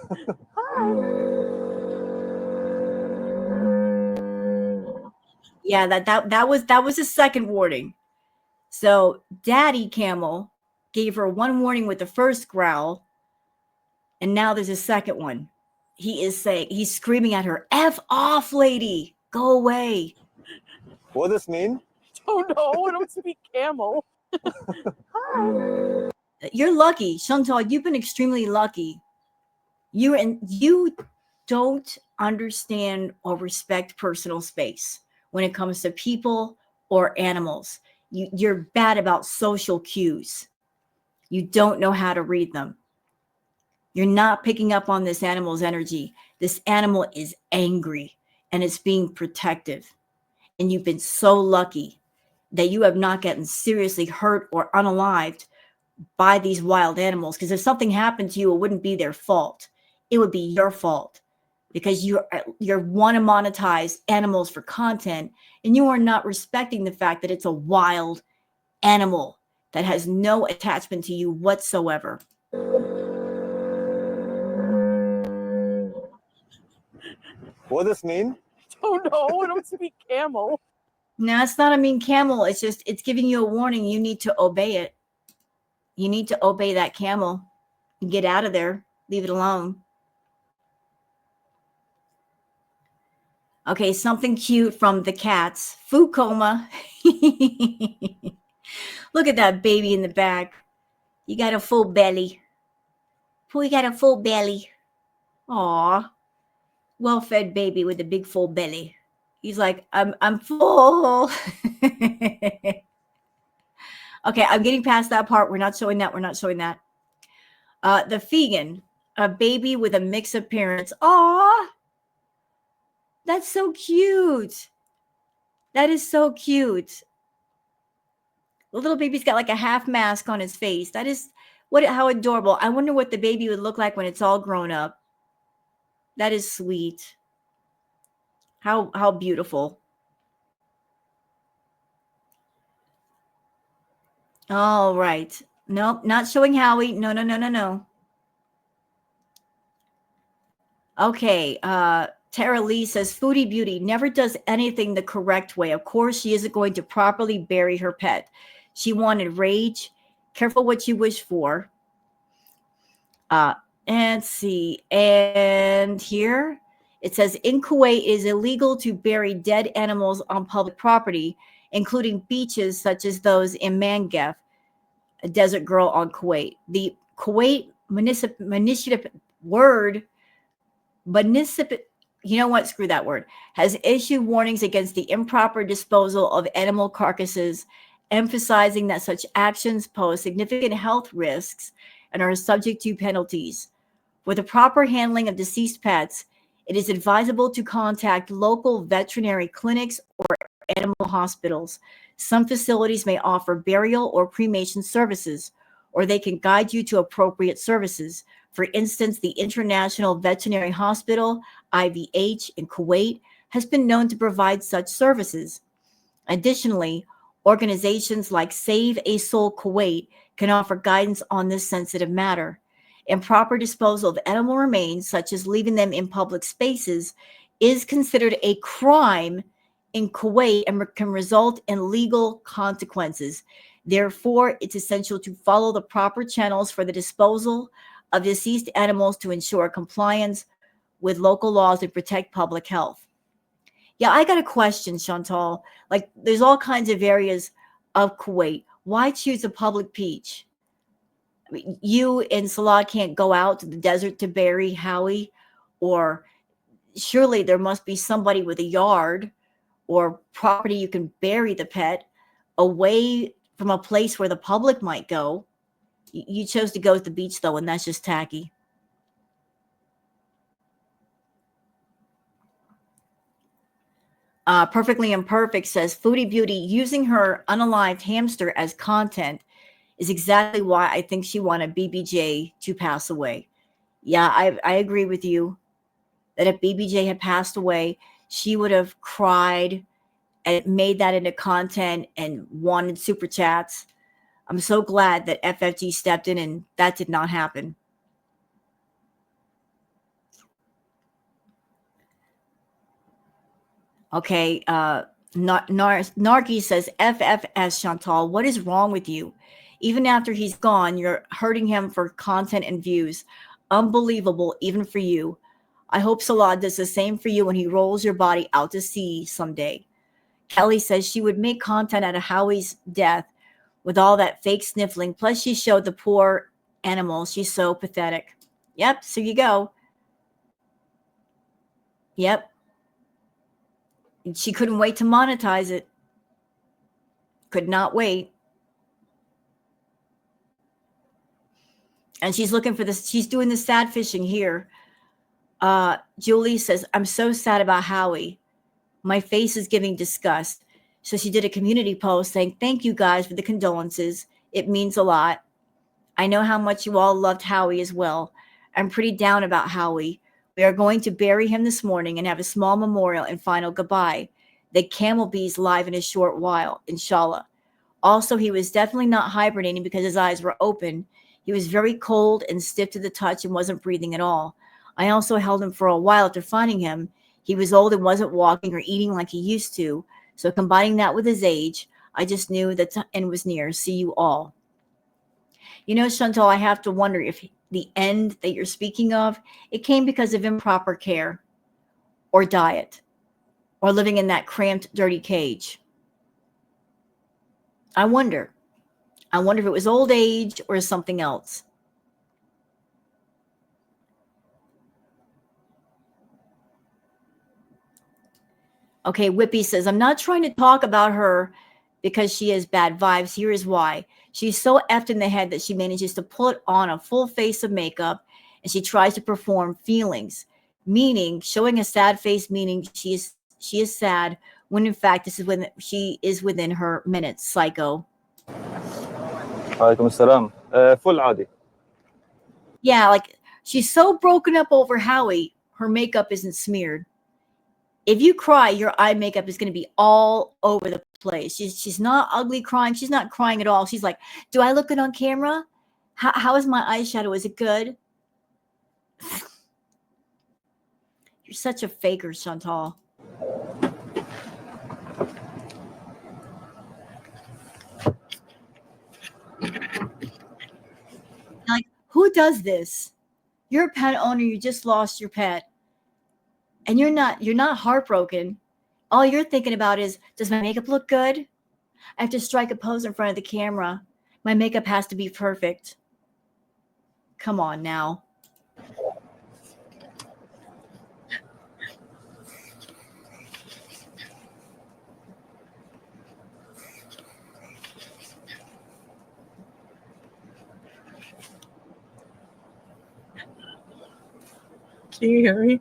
A: Yeah, that was the second warning. So Daddy Camel gave her one warning with the first growl, and now there's a second one. He's screaming at her, F off, lady, go away.
D: What does this mean?
C: Oh no, I don't speak camel.
A: You're lucky, Chantal. You've been extremely lucky. You don't understand or respect personal space when it comes to people or animals. You're bad about social cues. You don't know how to read them. You're not picking up on this animal's energy. This animal is angry and it's being protective. And you've been so lucky that you have not gotten seriously hurt or unalived by these wild animals. Because if something happened to you, it wouldn't be their fault. It would be your fault, because you're want to monetize animals for content, and you are not respecting the fact that it's a wild animal that has no attachment to you whatsoever.
D: What does this mean?
C: Oh no, I don't speak camel.
A: No, it's not a mean camel. It's just, it's giving you a warning. You need to obey it. You need to obey that camel and get out of there. Leave it alone. Okay, something cute from the cats. Food coma. Look at that baby in the back. You got a full belly. Pooey got a full belly. Aw. Well-fed baby with a big full belly. He's like, I'm full. Okay, I'm getting past that part. We're not showing that. We're not showing that. The vegan, a baby with a mixed appearance. Aw. That's so cute. That is so cute. The little baby's got like a half mask on his face. That is how adorable. I wonder what the baby would look like when it's all grown up. That is sweet. How beautiful. All right. Nope, not showing Howie. No. Okay. Tara Lee says, Foodie Beauty never does anything the correct way. Of course, she isn't going to properly bury her pet. She wanted rage. Careful what you wish for. And see. And here it says, in Kuwait, it is illegal to bury dead animals on public property, including beaches such as those in Mangef, a desert girl on Kuwait. The Kuwait municipal you know what? Screw that word. Has issued warnings against the improper disposal of animal carcasses, emphasizing that such actions pose significant health risks and are subject to penalties. For the proper handling of deceased pets, it is advisable to contact local veterinary clinics or animal hospitals. Some facilities may offer burial or cremation services, or they can guide you to appropriate services. For instance, the International Veterinary Hospital, IVH, in Kuwait has been known to provide such services. Additionally, organizations like Save a Soul Kuwait can offer guidance on this sensitive matter. Improper disposal of animal remains, such as leaving them in public spaces, is considered a crime in Kuwait and can result in legal consequences. Therefore, it's essential to follow the proper channels for the disposal of deceased animals to ensure compliance with local laws and protect public health. Yeah, I got a question, Chantal. Like, there's all kinds of areas of Kuwait. Why choose a public beach? I mean, you and Salah can't go out to the desert to bury Howie, or surely there must be somebody with a yard or property you can bury the pet away from a place where the public might go. You chose to go to the beach, though, and that's just tacky. Perfectly Imperfect says, Foodie Beauty using her unalived hamster as content is exactly why I think she wanted BBJ to pass away. Yeah, I agree with you that if BBJ had passed away, she would have cried and made that into content and wanted super chats. I'm so glad that FFG stepped in and that did not happen. Okay, Narky says, FFS Chantal, what is wrong with you? Even after he's gone, you're hurting him for content and views. Unbelievable, even for you. I hope Salah does the same for you when he rolls your body out to sea someday. Kelly says she would make content out of Howie's death with all that fake sniffling. Plus, she showed the poor animal. She's so pathetic. Yep, so you go. Yep. She couldn't wait to monetize it. Could not wait. And she's looking for this. She's doing the sad fishing here. Julie says, I'm so sad about Howie. My face is giving disgust. So she did a community post saying, thank you guys for the condolences. It means a lot. I know how much you all loved Howie as well. I'm pretty down about Howie. We are going to bury him this morning and have a small memorial and final goodbye. The Camel bees live in a short while, inshallah. Also, he was definitely not hibernating because his eyes were open. He was very cold and stiff to the touch and wasn't breathing at all. I also held him for a while after finding him. He was old and wasn't walking or eating like he used to. So combining that with his age, I just knew that the end was near. See you all. You know, Chantal, I have to wonder if the end that you're speaking of, it came because of improper care or diet or living in that cramped, dirty cage. I wonder. I wonder if it was old age or something else. Okay, Whippy says, I'm not trying to talk about her because she has bad vibes. Here is why. She's so effed in the head that she manages to put on a full face of makeup and she tries to perform feelings, meaning showing a sad face, meaning she is sad, when in fact this is when she is within her minutes. Psycho.
D: عليكم السلام. فل عادي.
A: Yeah, like she's so broken up over Howie, her makeup isn't smeared. If you cry, your eye makeup is going to be all over the place. She's not ugly crying. She's not crying at all. She's like, do I look good on camera? How is my eyeshadow? Is it good? You're such a faker, Chantal. Like, who does this? You're a pet owner. You just lost your pet. And you're not heartbroken. All you're thinking about is, does my makeup look good? I have to strike a pose in front of the camera. My makeup has to be perfect. Come on now.
C: Can you hear me?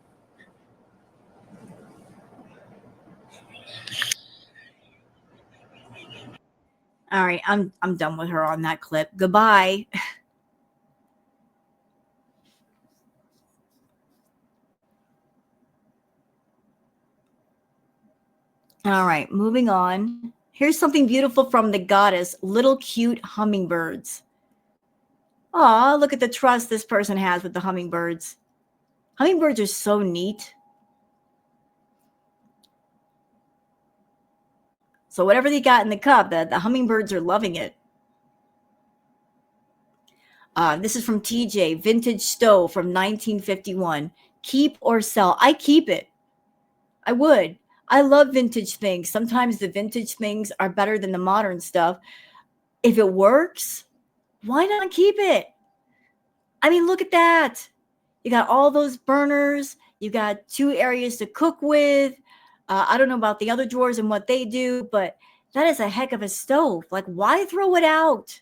A: All right, I'm done with her on that clip. Goodbye. All right, moving on. Here's something beautiful from the goddess, little cute hummingbirds. Aw, look at the trust this person has with the hummingbirds. Hummingbirds are so neat. So whatever they got in the cup, the hummingbirds are loving it. This is from TJ, vintage stove from 1951. Keep or sell? I keep it. I would. I love vintage things. Sometimes the vintage things are better than the modern stuff. If it works, why not keep it? I mean, look at that. You got all those burners. You got 2 areas to cook with. I don't know about the other drawers and what they do, but that is a heck of a stove. Like, why throw it out?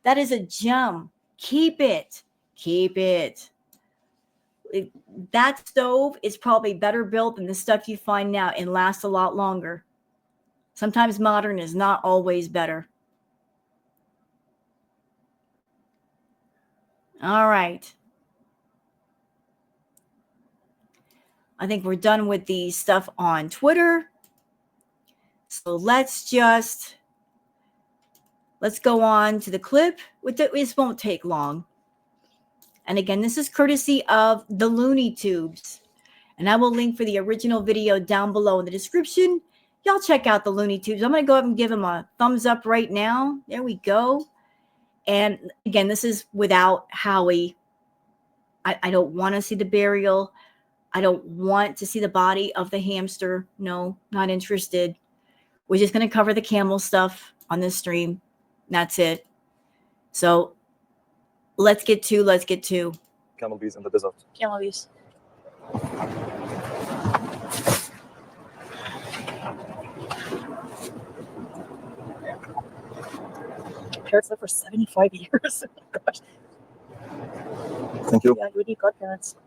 A: That is a gem. Keep it. Keep it. That stove is probably better built than the stuff you find now and lasts a lot longer. Sometimes modern is not always better. All right. I think we're done with the stuff on Twitter. So let's go on to the clip. This won't take long. And again, this is courtesy of the Looney Tubes. And I will link for the original video down below in the description. Y'all check out the Looney Tubes. I'm going to go ahead and give them a thumbs up right now. There we go. And again, this is without Howie. I don't want to see the burial. I don't want to see the body of the hamster. No, not interested. We're just going to cover the camel stuff on this stream. That's it. So let's get to
D: Camel bees in the desert.
C: Camel bees. Parents lived for 75 years. Oh my gosh.
D: Thank you.
C: Yeah, you would need godparents.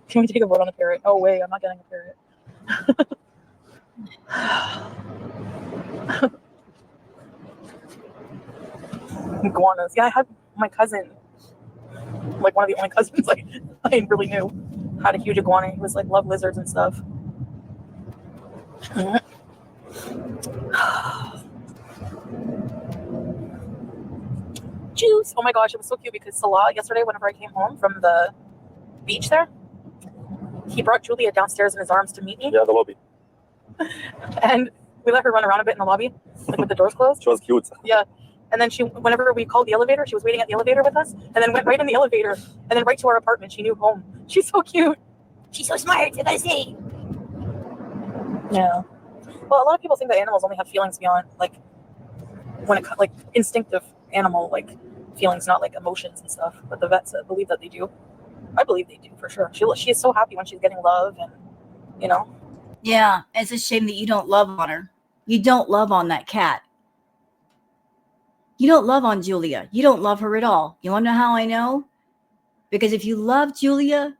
C: Can we take a vote on the parrot? Oh wait, I'm not getting a parrot. Iguanas. Yeah, I had my cousin, like one of the only cousins I really knew, had a huge iguana. He was like loved lizards and stuff. Juice. Oh my gosh, it was so cute because Salah yesterday, whenever I came home from the beach there, he brought Julia downstairs in his arms to meet me.
D: Yeah, the lobby.
C: And we let her run around a bit in the lobby, like with the doors closed.
D: She was cute.
C: Yeah. And then whenever we called the elevator, she was waiting at the elevator with us, and then went right in the elevator, and then right to our apartment. She knew home. She's so cute. She's so smart. You gotta see. Yeah. Well, a lot of people think that animals only have feelings beyond, like, when it like instinctive animal like feelings, not like emotions and stuff. But the vets believe that they do. I believe they do for sure. She is so happy when she's getting love, and you know.
A: Yeah, it's a shame that you don't love on her. You don't love on that cat. You don't love on Julia. You don't love her at all. You want to know how I know? Because if you loved Julia,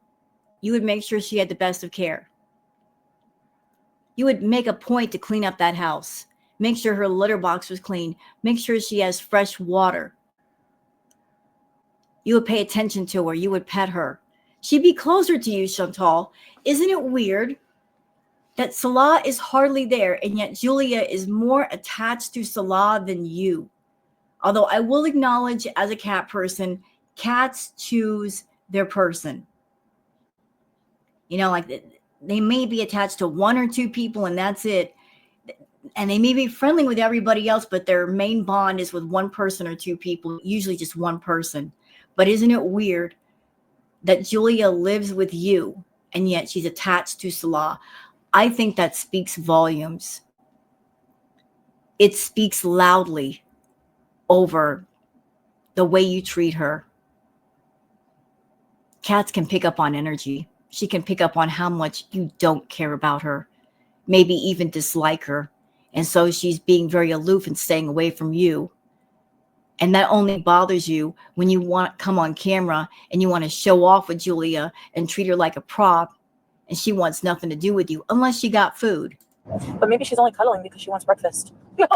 A: you would make sure she had the best of care. You would make a point to clean up that house. Make sure her litter box was clean. Make sure she has fresh water. You would pay attention to her. You would pet her. She'd be closer to you, Chantal. Isn't it weird that Salah is hardly there, and yet Julia is more attached to Salah than you? Although I will acknowledge, as a cat person, cats choose their person. You know, like they may be attached to one or two people and that's it. And they may be friendly with everybody else, but their main bond is with one person or two people, usually just one person. But isn't it weird that Julia lives with you and yet she's attached to Salah? I think that speaks volumes. It speaks loudly over the way you treat her. Cats can pick up on energy. She can pick up on how much you don't care about her, maybe even dislike her. And so she's being very aloof and staying away from you. And that only bothers you when you want to come on camera and you want to show off with Julia and treat her like a prop, and she wants nothing to do with you unless she got food.
C: But maybe she's only cuddling because she wants breakfast. No.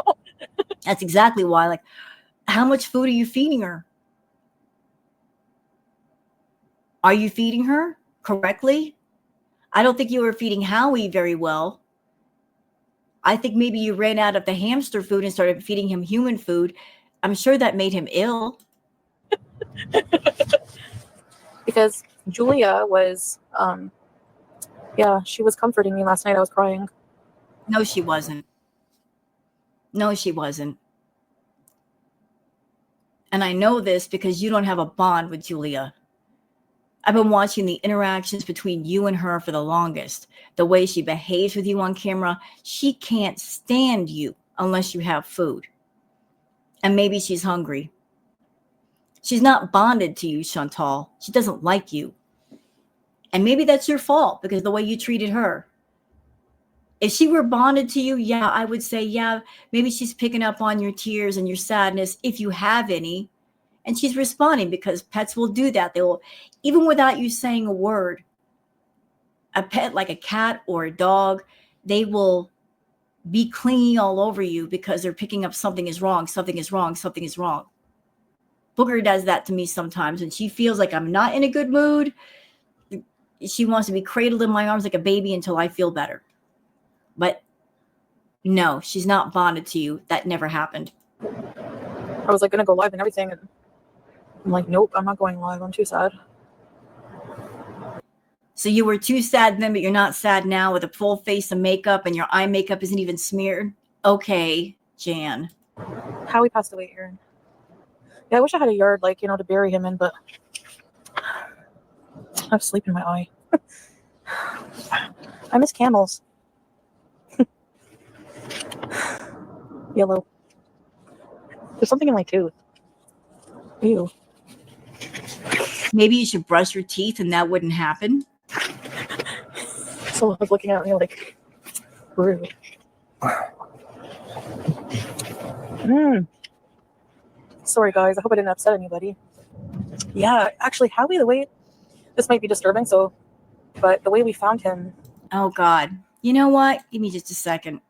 A: That's exactly why. Like, how much food are you feeding her? Are you feeding her correctly? I don't think you were feeding Howie very well. I think maybe you ran out of the hamster food and started feeding him human food. I'm sure that made him ill.
C: Because Julia was, she was comforting me last night. I was crying.
A: No, she wasn't. No, she wasn't. And I know this because you don't have a bond with Julia. I've been watching the interactions between you and her for the longest. The way she behaves with you on camera, she can't stand you unless you have food. And maybe she's hungry. She's not bonded to you, Chantal. She doesn't like you. And maybe that's your fault because of the way you treated her. If she were bonded to you, yeah, I would say, yeah, maybe she's picking up on your tears and your sadness, if you have any. And she's responding because pets will do that. They will, even without you saying a word, a pet like a cat or a dog, they will be clinging all over you because they're picking up something is wrong, something is wrong, something is wrong. Booger does that to me sometimes. When she feels like I'm not in a good mood, she wants to be cradled in my arms like a baby until I feel better. But no, she's not bonded to you. That never happened.
C: I was like going to go live and everything. And I'm like, nope, I'm not going live. I'm too sad.
A: So you were too sad then, but you're not sad now with a full face of makeup and your eye makeup isn't even smeared? Okay, Jan.
C: Howie passed away, Aaron. Yeah, I wish I had a yard, like, to bury him in, but I have sleep in my eye. I miss camels. Yellow. There's something in my tooth. Ew.
A: Maybe you should brush your teeth and that wouldn't happen.
C: Someone was looking at me like, rude. Sorry, guys. I hope I didn't upset anybody. Yeah, actually, Howie, this might be disturbing, but the way we found him.
A: Oh, God. You know what? Give me just a second.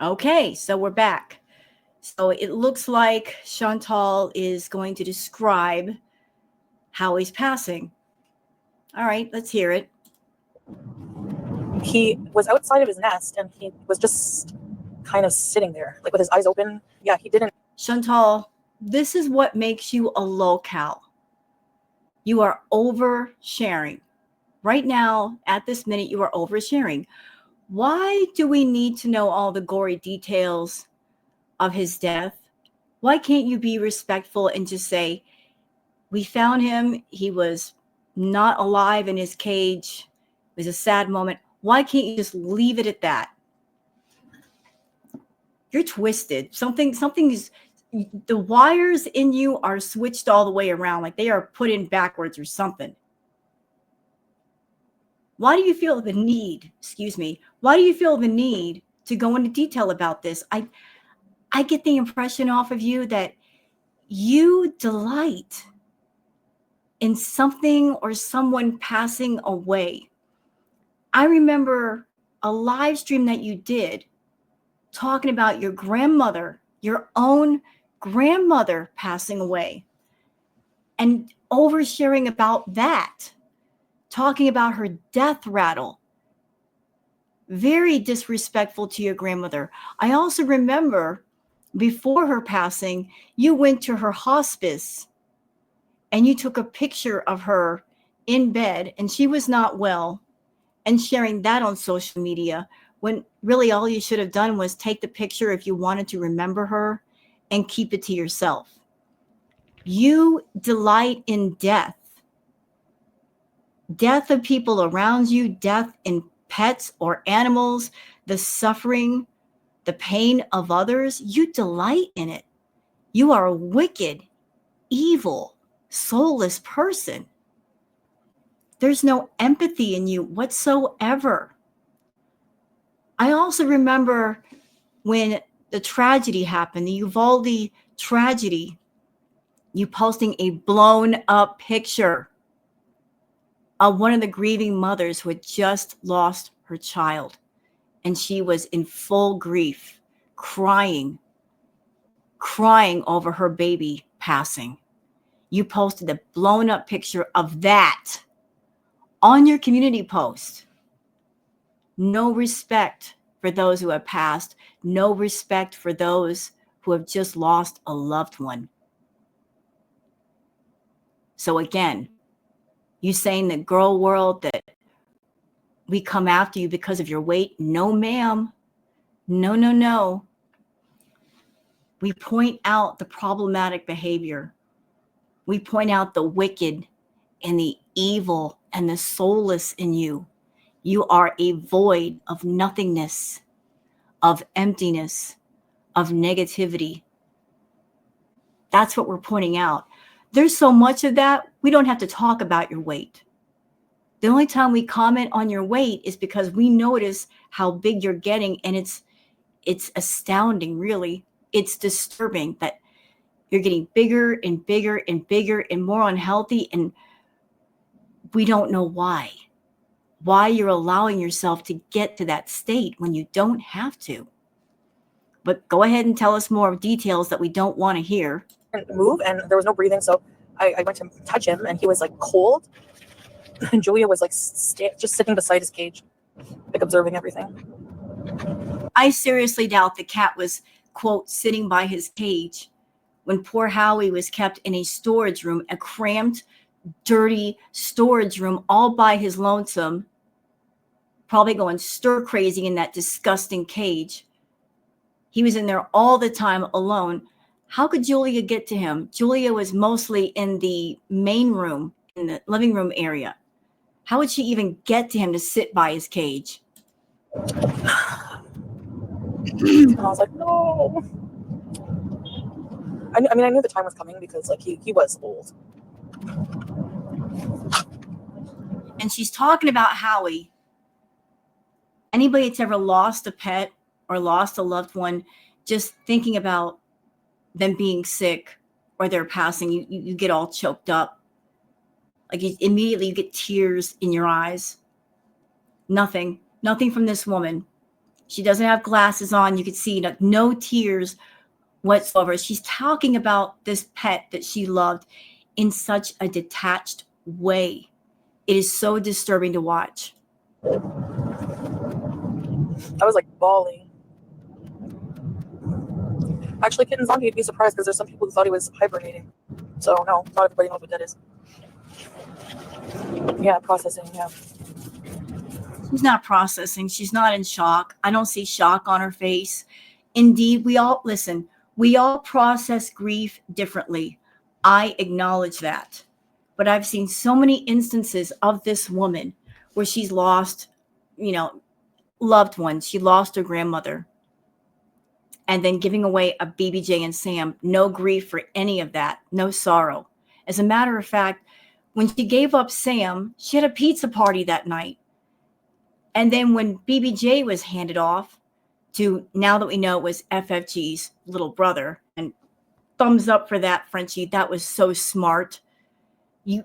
A: Okay, so we're back. So it looks like Chantal is going to describe Howie's passing. All right, let's hear it.
C: He was outside of his nest and he was just kind of sitting there, like with his eyes open. Yeah, he didn't.
A: Chantal, this is what makes you a lolcow. You are oversharing. Right now, at this minute, you are oversharing. Why do we need to know all the gory details of his death? Why can't you be respectful and just say, we found him, he was not alive in his cage, it was a sad moment. Why can't you just leave it at that? You're twisted. Something's the wires in you are switched all the way around, like they are put in backwards or something. Why do you feel the need, why do you feel the need to go into detail about this? I get the impression off of you that you delight in something or someone passing away. I remember a live stream that you did talking about your grandmother, your own grandmother passing away, and oversharing about that, talking about her death rattle. Very disrespectful to your grandmother. I also remember before her passing, you went to her hospice and you took a picture of her in bed and she was not well, and sharing that on social media, when really all you should have done was take the picture if you wanted to remember her and keep it to yourself. You delight in death of people around you, death in pets or animals, the suffering, the pain of others. You delight in it. You are a wicked, evil, soulless person. There's no empathy in you whatsoever. I also remember when the tragedy happened, the Uvalde tragedy, you posting a blown up picture of one of the grieving mothers who had just lost her child. And she was in full grief, crying over her baby passing. You posted a blown up picture of that on your community post. No respect for those who have passed. No respect for those who have just lost a loved one. So again, you saying the girl world that we come after you because of your weight? No, ma'am. No. We point out the problematic behavior. We point out the wicked and the evil and the soulless in you. You are a void of nothingness, of emptiness, of negativity. That's what we're pointing out. There's so much of that, we don't have to talk about your weight. The only time we comment on your weight is because we notice how big you're getting, and it's astounding, really. It's disturbing that you're getting bigger and bigger and bigger and more unhealthy, and we don't know why you're allowing yourself to get to that state when you don't have to. But go ahead and tell us more details that we don't want to hear.
C: And move, and there was no breathing, so I went to touch him, and he was like cold. And Julia was like just sitting beside his cage, like observing everything.
A: I seriously doubt the cat was, quote, sitting by his cage when poor Howie was kept in a storage room, a cramped, dirty storage room, all by his lonesome, probably going stir crazy in that disgusting cage. He was in there all the time alone. How could Julia get to him? Julia was mostly in the main room, in the living room area. How would she even get to him to sit by his cage?
C: And I was like, no. I knew the time was coming because like he was old.
A: And she's talking about Howie. Anybody that's ever lost a pet or lost a loved one, just thinking about them being sick or they're passing, you get all choked up. Like immediately you get tears in your eyes. Nothing from this woman. She doesn't have glasses on. You could see no tears whatsoever. She's talking about this pet that she loved in such a detached way. It is so disturbing to watch.
C: I was like bawling. Actually, Kitten Zombie, you'd be surprised because there's some people who thought he was hibernating. So no, not everybody knows what that is. Yeah, processing, yeah.
A: She's not processing. She's not in shock. I don't see shock on her face. Indeed, we all process grief differently. I acknowledge that. But I've seen so many instances of this woman where she's lost, loved ones. She lost her grandmother. and then giving away a BBJ and Sam. No grief for any of that. No sorrow. As a matter of fact, when she gave up Sam, she had a pizza party that night. And then when BBJ was handed off to, now that we know it was FFG's little brother, and thumbs up for that, Frenchie. That was so smart. You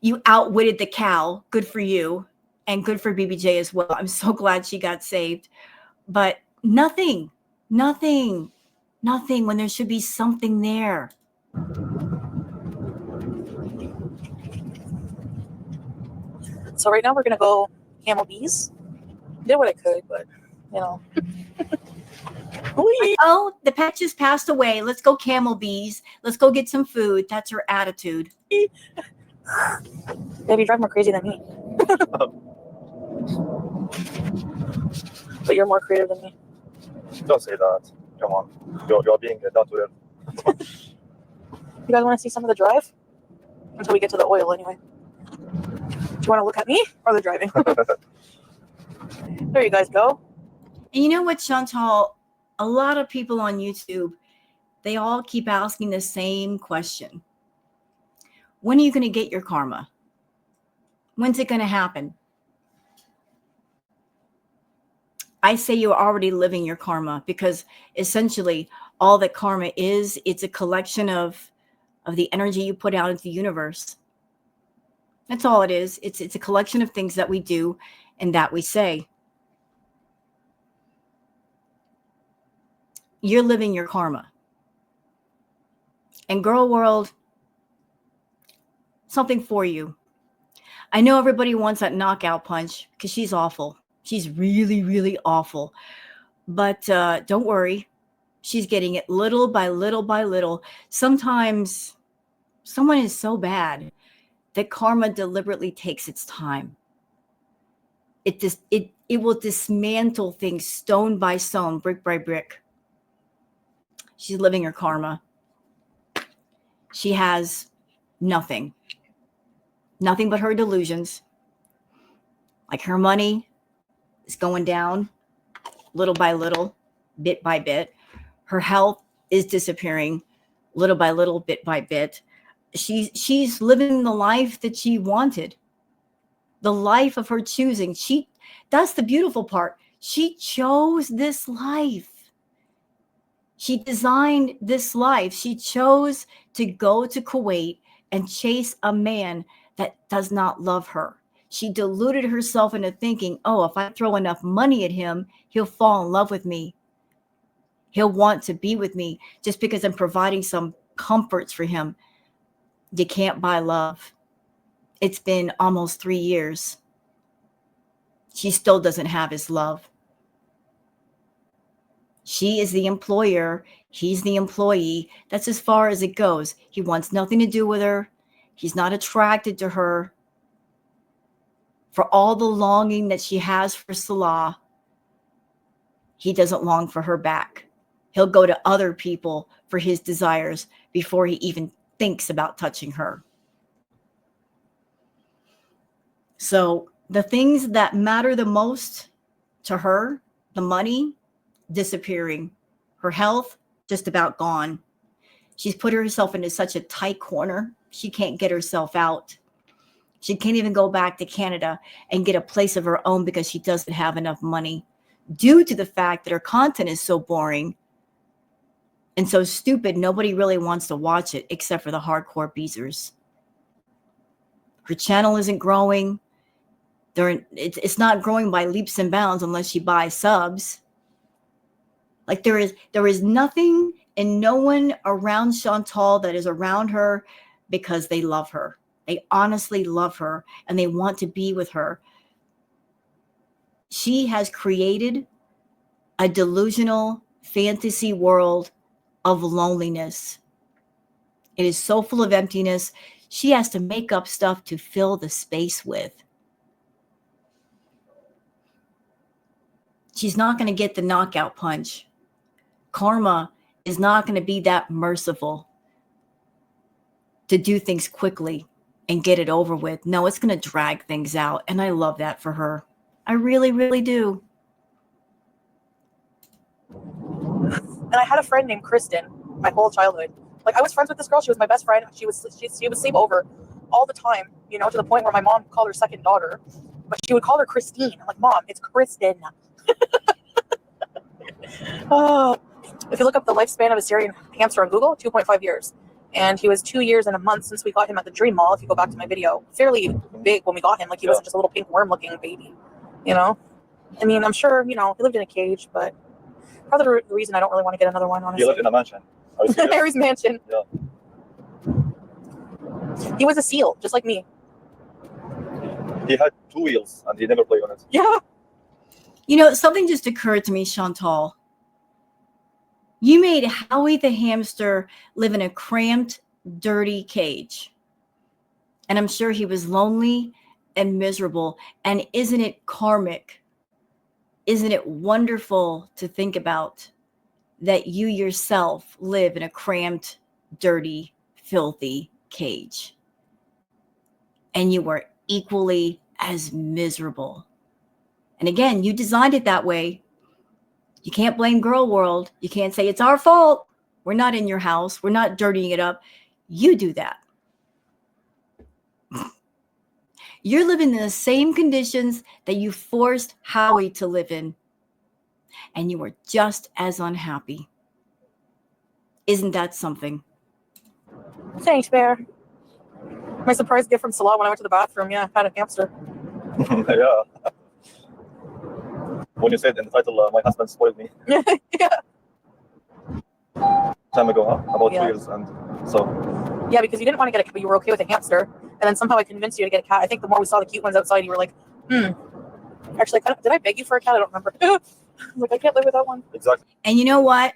A: you outwitted the cow. Good for you. And good for BBJ as well. I'm so glad she got saved. But nothing when there should be something there.
C: So right now we're gonna go Camel Bees. Did what I could, but you know.
A: Oh, the pet just passed away. Let's go Camel Bees. Let's go get some food. That's her attitude.
C: Baby, you drive more crazy than me. But you're more creative than me.
D: Don't say that. Come on. You're being down to earth.
C: You guys want to see some of the drive? Until we get to the oil, anyway. Do you want to look at me or the driving? There you guys go.
A: And you know what, Chantal? A lot of people on YouTube, they all keep asking the same question. When are you going to get your karma? When's it going to happen? I say you're already living your karma, because essentially all that karma is, it's a collection of the energy you put out into the universe. That's all it is. It's a collection of things that we do and that we say. You're living your karma. And girl world, something for you. I know everybody wants that knockout punch because she's awful. She's really, really awful. But don't worry. She's getting it little by little by little. Sometimes someone is so bad that karma deliberately takes its time. It will dismantle things stone by stone, brick by brick. She's living her karma. She has nothing but her delusions. Like her money is going down little by little, bit by bit. Her health is disappearing little by little, bit by bit. She's living the life that she wanted, the life of her choosing. That's the beautiful part. She chose this life. She designed this life. She chose to go to Kuwait and chase a man that does not love her. She deluded herself into thinking, oh, if I throw enough money at him, he'll fall in love with me. He'll want to be with me just because I'm providing some comforts for him. You can't buy love. It's been almost 3 years. She still doesn't have his love. She is the employer. He's the employee. That's as far as it goes. He wants nothing to do with her. He's not attracted to her. For all the longing that she has for Salah, he doesn't long for her back. He'll go to other people for his desires before he even thinks about touching her. So the things that matter the most to her, the money, disappearing. Her health, just about gone. She's put herself into such a tight corner. She can't get herself out. She can't even go back to Canada and get a place of her own because she doesn't have enough money, due to the fact that her content is so boring and so stupid, nobody really wants to watch it except for the hardcore beezers. Her channel isn't growing. It's not growing by leaps and bounds unless she buys subs. Like there is nothing and no one around Chantal that is around her because they love her. They honestly love her and they want to be with her. She has created a delusional fantasy world of loneliness. It is so full of emptiness. She has to make up stuff to fill the space with. She's not going to get the knockout punch. Karma is not going to be that merciful to do things quickly and get it over with. No, it's going to drag things out. And I love that for her. I really, really do.
C: And I had a friend named Kristen my whole childhood. Like, I was friends with this girl. She was my best friend. She would sleep over all the time, you know, to the point where my mom called her second daughter. But she would call her Christine. I'm like, Mom, it's Kristen. Oh, if you look up the lifespan of a Syrian hamster on Google, 2.5 years. And he was 2 years and a month since we got him at the Dream Mall. If you go back to my video, fairly big when we got him. Like, he wasn't just a little pink worm-looking baby, you know? I mean, I'm sure, you know, he lived in a cage, but probably the reason I don't really want to get another one, honestly.
D: He lived in a mansion. Are you serious?
C: Harry's mansion.
D: Yeah.
C: He was a seal, just like me.
D: He had 2 wheels and he never played on it.
C: Yeah.
A: You know, something just occurred to me, Chantal. You made Howie the hamster live in a cramped, dirty cage. And I'm sure he was lonely and miserable. And isn't it karmic? Isn't it wonderful to think about that you yourself live in a cramped, dirty, filthy cage? And you were equally as miserable. And again, you designed it that way. You can't blame Girl World. You can't say it's our fault. We're not in your house. We're not dirtying it up. You do that. You're living in the same conditions that you forced Howie to live in. And you were just as unhappy. Isn't that something?
C: Thanks, Bear. My surprise gift from Salah when I went to the bathroom. Yeah, I had a hamster.
D: Yeah. When you said in the title, my husband spoiled me.
C: Yeah.
D: Time ago, huh? About 2
C: Yeah.
D: years, and so.
C: Yeah, because you didn't want to get a cat, but you were okay with a hamster. And then somehow I convinced you to get a cat. I think the more we saw the cute ones outside, you were like, Actually, did I beg you for a cat? I don't remember. Like, I can't live without one.
D: Exactly.
A: And you know what,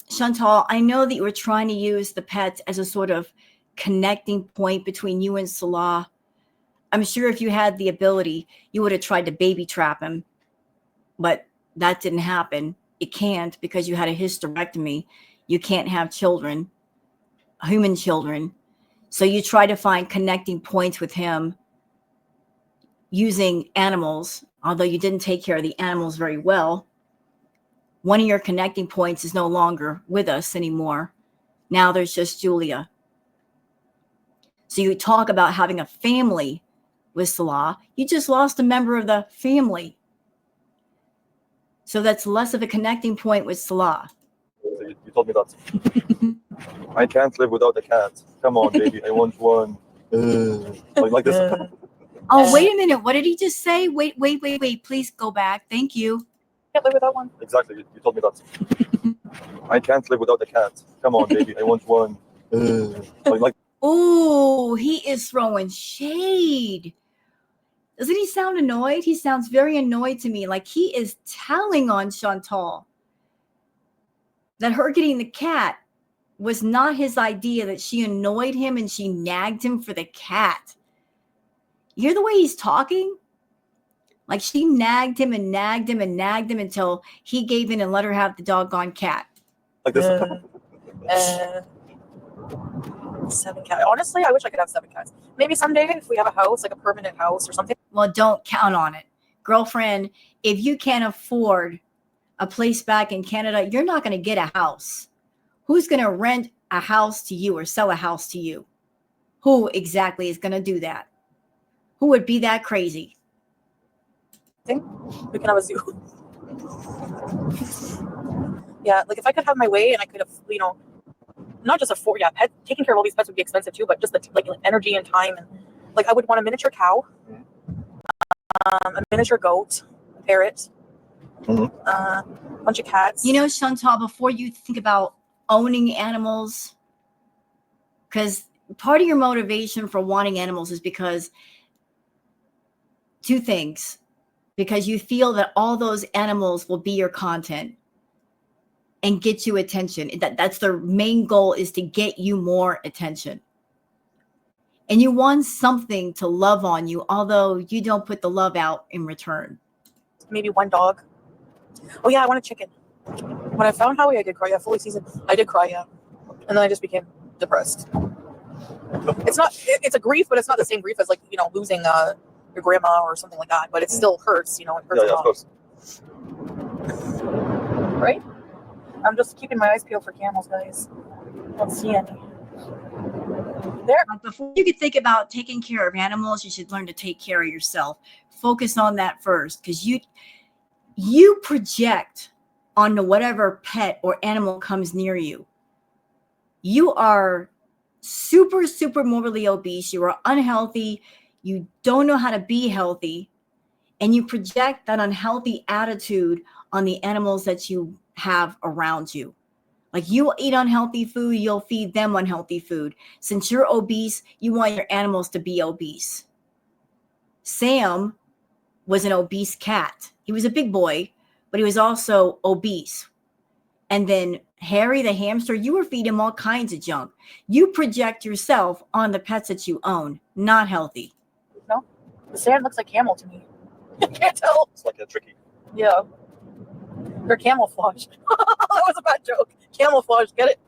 A: Chantal, I know that you were trying to use the pets as a sort of connecting point between you and Salah. I'm sure if you had the ability, you would have tried to baby trap him, but that didn't happen. It can't because you had a hysterectomy. You can't have children, human children. So you try to find connecting points with him using animals, although you didn't take care of the animals very well. One of your connecting points is no longer with us anymore. Now there's just Julia. So you talk about having a family with Salah. You just lost a member of the family. So that's less of a connecting point with Salah.
D: You told me that. I can't live without a cat. Come on, baby. I want one. Like this.
A: Oh, wait a minute. What did he just say? Wait. Please go back. Thank you.
C: Can't live without one.
D: Exactly. You told me that. I can't live without a cat. Come on, baby. I want one. Like.
A: Oh, he is throwing shade. Doesn't he sound annoyed? He sounds very annoyed to me. Like he is telling on Chantal that her getting the cat was not his idea, that she annoyed him and she nagged him for the cat. You hear the way he's talking? Like she nagged him and nagged him and nagged him until he gave in and let her have the doggone cat.
D: Like this.
C: 7 cats. Honestly, I wish I could have 7 cats. Maybe someday if we have a house, like a permanent house or something.
A: Well, don't count on it. Girlfriend, if you can't afford a place back in Canada, you're not going to get a house. Who's going to rent a house to you or sell a house to you? Who exactly is going to do that? Who would be that crazy?
C: We can have a zoo. Yeah, like if I could have my way and I could have, you know, not just afford, taking care of all these pets would be expensive too, but just the like energy and time, and like I would want a miniature cow, a miniature goat, a parrot, a bunch of cats.
A: You know, Chantal, before you think about owning animals, because part of your motivation for wanting animals is because 2 things. Because you feel that all those animals will be your content and get you attention. That's their main goal, is to get you more attention. And you want something to love on you, although you don't put the love out in return.
C: Maybe 1 dog. Oh yeah, I want a chicken. When I found Howie, I did cry. Yeah, fully seasoned. I did cry, yeah. And then I just became depressed. It's a grief, but it's not the same grief as like, you know, losing your grandma or something like that. But it still hurts, you know. It hurts a lot.
D: Of course.
C: Right? I'm just keeping my eyes peeled for camels, guys. Don't see any. There.
A: Before you could think about taking care of animals, you should learn to take care of yourself. Focus on that first, because you project onto whatever pet or animal comes near you. You are super, super morbidly obese. You are unhealthy. You don't know how to be healthy. And you project that unhealthy attitude on the animals that you have around you. Like, you eat unhealthy food, you'll feed them unhealthy food. Since you're obese, you want your animals to be obese. Sam was an obese cat. He was a big boy, but he was also obese. And then Harry the hamster, you were feeding him all kinds of junk. You project yourself on the pets that you own. Not healthy.
C: No, the sand looks like camel to me. I can't tell.
D: It's like a tricky.
C: Yeah. Or camouflage. That was a bad joke. Camouflage, get it?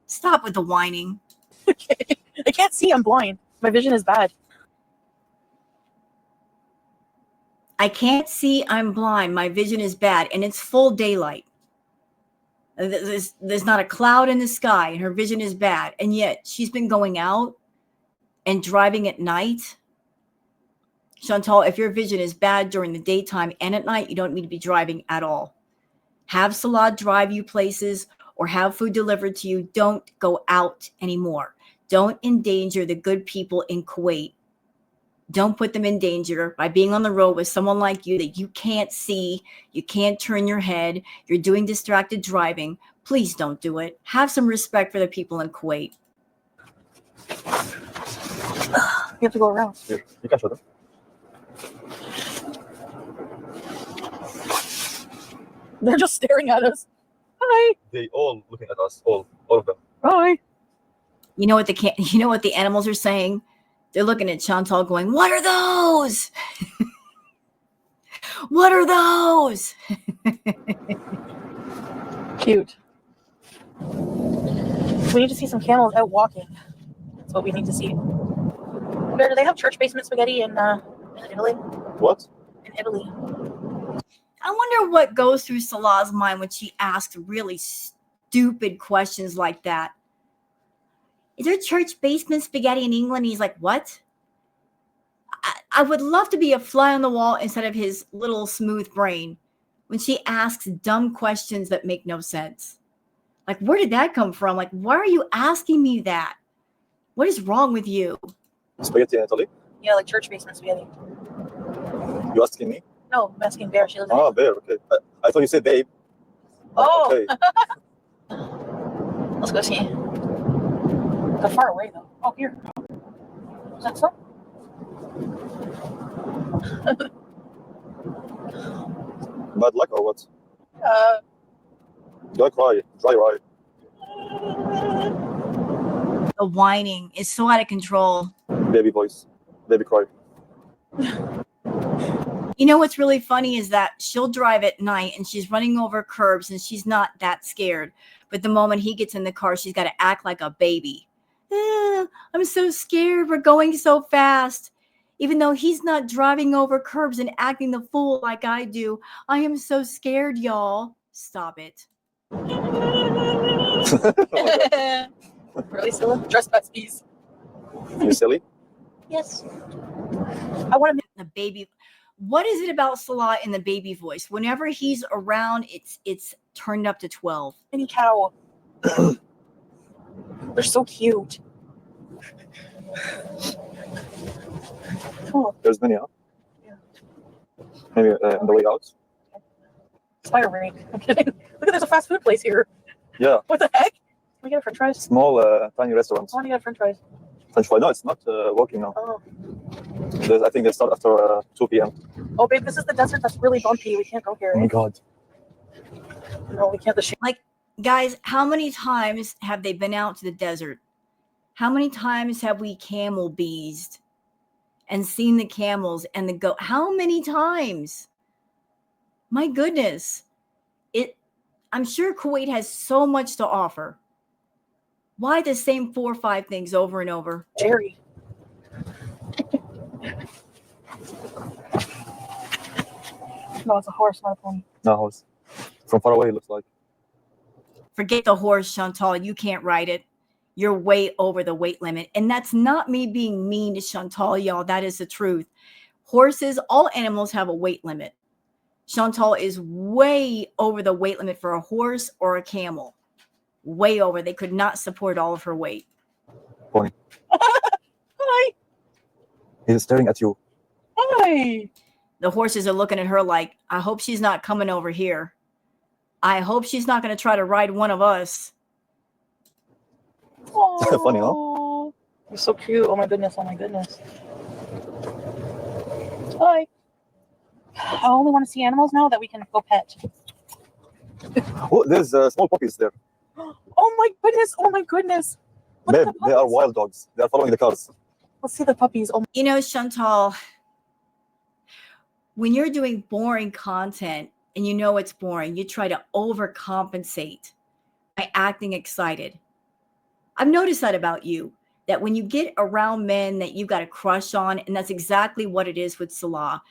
A: Stop with the whining.
C: Okay. I can't see, I'm blind. My vision is bad.
A: I can't see, I'm blind. My vision is bad. And it's full daylight. There's not a cloud in the sky, and her vision is bad. And yet she's been going out and driving at night. Chantal, if your vision is bad during the daytime and at night, you don't need to be driving at all. Have Salah drive you places or have food delivered to you. Don't go out anymore. Don't endanger the good people in Kuwait. Don't put them in danger by being on the road with someone like you that you can't see, you can't turn your head, you're doing distracted driving. Please don't do it. Have some respect for the people in Kuwait.
C: You have to go around.
D: Here, you can show them.
C: They're just staring at us. Hi.
D: They all looking at us, all of them.
C: Hi.
A: You know what the animals are saying? They're looking at Chantal going, "What are those? What are those?"
C: Cute. We need to see some camels out walking. That's what we need to see. Where do they have church basement spaghetti in Italy?
D: What?
C: In Italy.
A: I wonder what goes through Salah's mind when she asks really stupid questions like that. Is there church basement spaghetti in England? He's like, what? I would love to be a fly on the wall instead of his little smooth brain when she asks dumb questions that make no sense. Like, where did that come from? Like, why are you asking me that? What is wrong with you?
D: Spaghetti in Italy?
C: Yeah, like church basement spaghetti.
D: You asking me?
C: No, I'm asking Bear. She lives in
D: Ah, Bear, okay. I thought you said babe.
C: Oh.
D: Okay.
C: Let's go see. They're far away though. Oh, here. Is that so?
D: Bad luck or what?
C: Uh,
D: Do I cry? Dry eye.
A: The whining is so out of control.
D: Baby voice. Baby cry.
A: You know what's really funny is that she'll drive at night and she's running over curbs and she's not that scared. But the moment he gets in the car, she's got to act like a baby. I'm so scared. We're going so fast. Even though he's not driving over curbs and acting the fool like I do. I am so scared, y'all. Stop it.
C: really silly? Trespass fees.
D: You silly?
C: Yes. I want to.
A: The baby. What is it about Salah in the baby voice? Whenever he's around, it's turned up to 12.
C: Any cow. They're so cute. Cool.
D: There's many, huh?
C: Yeah.
D: Maybe on the way out.
C: Spider ring. I'm kidding. Look at there's a fast food place here.
D: Yeah.
C: What the heck? Can we get a French fries?
D: Small, tiny restaurants.
C: I want to get a French fries.
D: French fry. No, it's not working now.
C: Oh.
D: I think they start after 2 p.m.
C: Oh, babe, this is the desert that's really bumpy. We can't go here.
D: Oh my god.
C: No, we can't.
A: Like, guys, how many times have they been out to the desert? How many times have we camel beezed and seen the camels and the goat? How many times? My goodness. I'm sure Kuwait has so much to offer. Why the same 4 or 5 things over and over?
C: No, it's a horse, not a pony.
D: No, horse. From far away, it looks like.
A: Forget the horse, Chantal. You can't ride it. You're way over the weight limit. And that's not me being mean to Chantal, y'all. That is the truth. Horses, all animals have a weight limit. Chantal is way over the weight limit for a horse or a camel. Way over. They could not support all of her weight.
D: Pony.
C: Hi.
D: He's staring at you.
C: Hi.
A: The horses are looking at her like, I hope she's not coming over here. I hope she's not going to try to ride one of us.
D: Funny, huh?
C: You're so cute. Oh my goodness. Oh my goodness. Hi. I only want to see animals now that we can go pet.
D: Oh, there's small puppies there.
C: Oh my goodness. Oh my goodness. Look at
D: Babe,
C: the
D: they are
C: puppies.
D: wild dogs. They are following the cars.
C: Let's see the puppies. Oh,
A: You know, Chantal, when you're doing boring content and you know it's boring, you try to overcompensate by acting excited. I've noticed that about you, that when you get around men that you got a crush on, and that's exactly what it is with Salah.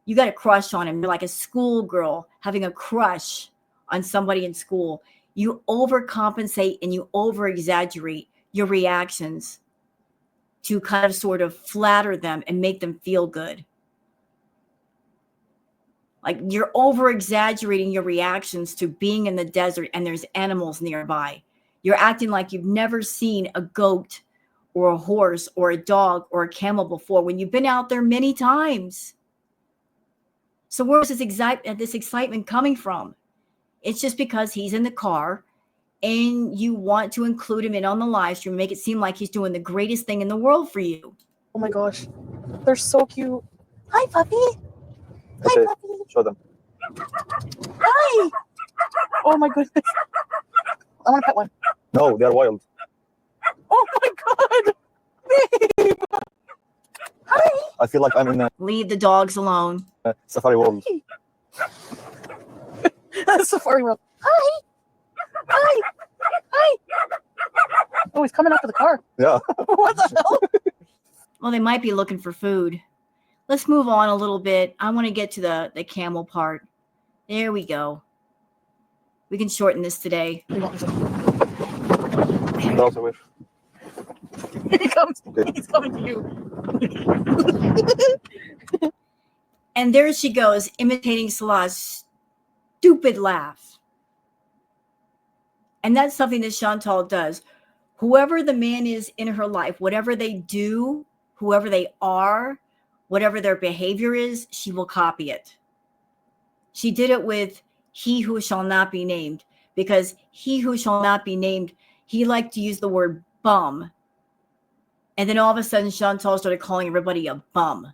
A: You got a crush on him. You're like a schoolgirl having a crush on somebody in school. You overcompensate and you over-exaggerate your reactions to kind of sort of flatter them and make them feel good. Like you're over-exaggerating your reactions to being in the desert and there's animals nearby. You're acting like you've never seen a goat or a horse or a dog or a camel before when you've been out there many times. So where's this excitement coming from? It's just because he's in the car and you want to include him in on the live stream, make it seem like he's doing the greatest thing in the world for you.
C: oh my gosh. They're so cute. Hi, puppy. Hi,
D: Okay,
C: puppy.
D: show them.
C: Hi. Oh my goodness. I want to pet one.
D: No, they are wild.
C: Oh my god. Babe. Hi.
D: I feel like I'm in a
A: Leave the dogs alone.
D: safari world.
C: Safari world. Hi. Hi. Hi. Oh, he's coming after the car.
D: Yeah.
C: What the hell?
A: Well, they might be looking for food. Let's move on a little bit. I want to get to the camel part. There we go. We can shorten this today.
D: Dogs away.
C: He comes.
D: Okay.
C: He's coming to you.
A: And there she goes, imitating Salah's stupid laugh. And that's something that Chantal does. Whoever the man is in her life, whatever they do, whoever they are, whatever their behavior is, she will copy it. She did it with he who shall not be named, because he who shall not be named, he liked to use the word bum. And then all of a sudden, Chantal started calling everybody a bum.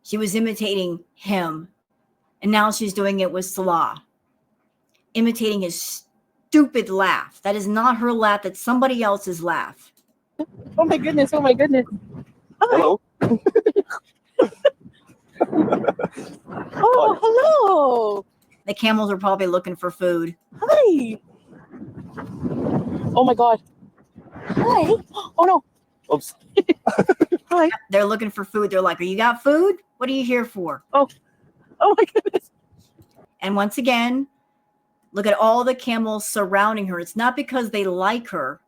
A: She was imitating him. And now she's doing it with Salah. Imitating his stupid laugh. That is not her laugh. That's somebody else's laugh.
C: Oh my goodness. Oh my goodness. Hi.
D: Hello.
C: Oh, hello.
A: The camels are probably looking for food.
C: Hi. Oh my god. Hi. Oh no.
D: Oops.
C: Hi.
A: They're looking for food. They're like, "Are you got food? What are you here for?"
C: Oh my goodness.
A: And once again, look at all the camels surrounding her. It's not because they like her.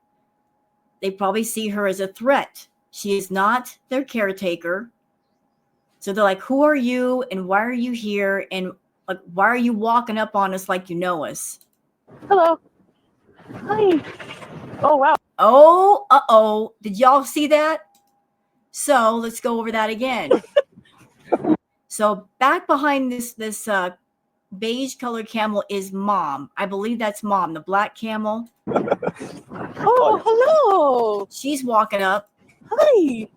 A: They probably see her as a threat. She is not their caretaker. So they're like, "Who are you? And why are you here? And like, why are you walking up on us like you know us?"
C: Hello. Hi. Oh wow.
A: Oh, uh-oh. Did y'all see that? So let's go over that again. So back behind this beige colored camel is Mom. I believe that's Mom, the black camel.
C: Oh, hello.
A: She's walking up.
C: Hi.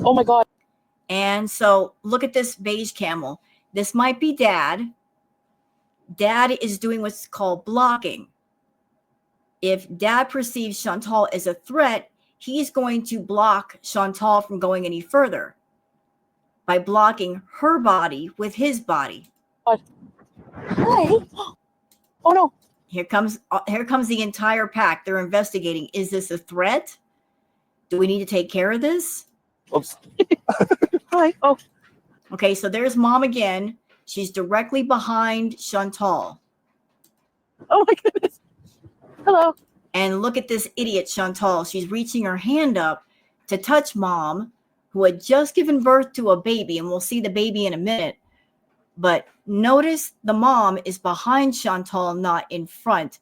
C: Oh my god.
A: And so look at this beige camel. This might be Dad. Dad is doing what's called blocking. If Dad perceives Chantal as a threat, he's going to block Chantal from going any further by blocking her body with his body.
C: Hi. Oh no.
A: Here comes the entire pack. They're investigating. Is this a threat? Do we need to take care of this?
D: Oops.
C: Hi. Oh.
A: Okay, so there's mom again. She's directly behind Chantal.
C: Oh my goodness. Hello.
A: And look at this idiot Chantal. She's reaching her hand up to touch mom, who had just given birth to a baby, and we'll see the baby in a minute. But notice the mom is behind Chantal, not in front,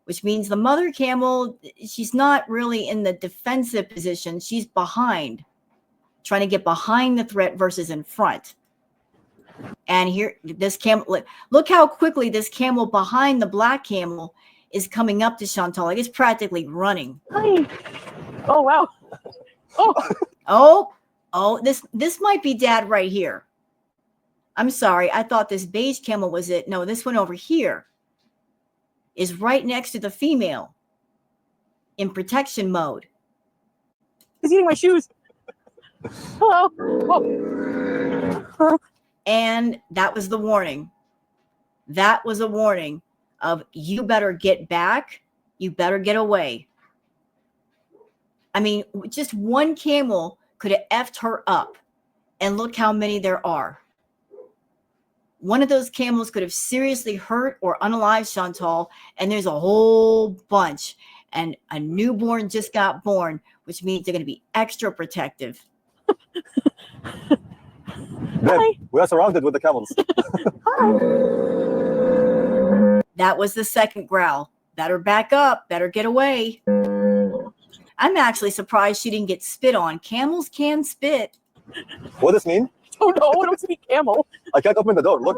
A: which means the mother camel, she's not really in the defensive position. She's behind, trying to get behind the threat versus in front. And here, this camel, look how quickly this camel behind the black camel is coming up to Chantal. Like it's practically running.
C: Hi. Oh, wow.
A: Oh, this might be dad right here. I'm sorry. I thought this beige camel was it. No, this one over here is right next to the female in protection mode.
C: He's eating my shoes. Hello. Whoa.
A: And that was the warning. That was a warning of you better get back. You better get away. I mean, just one camel could have effed her up. And look how many there are. One of those camels could have seriously hurt or unalived Chantal. And there's a whole bunch. And a newborn just got born, which means they're going to be extra protective.
D: Babe, we are surrounded with the camels.
A: That was the second growl. Better back up. Better get away. I'm actually surprised she didn't get spit on. Camels can spit.
D: What does this mean?
C: Oh no, I don't see camel.
D: I can't open the door. Look.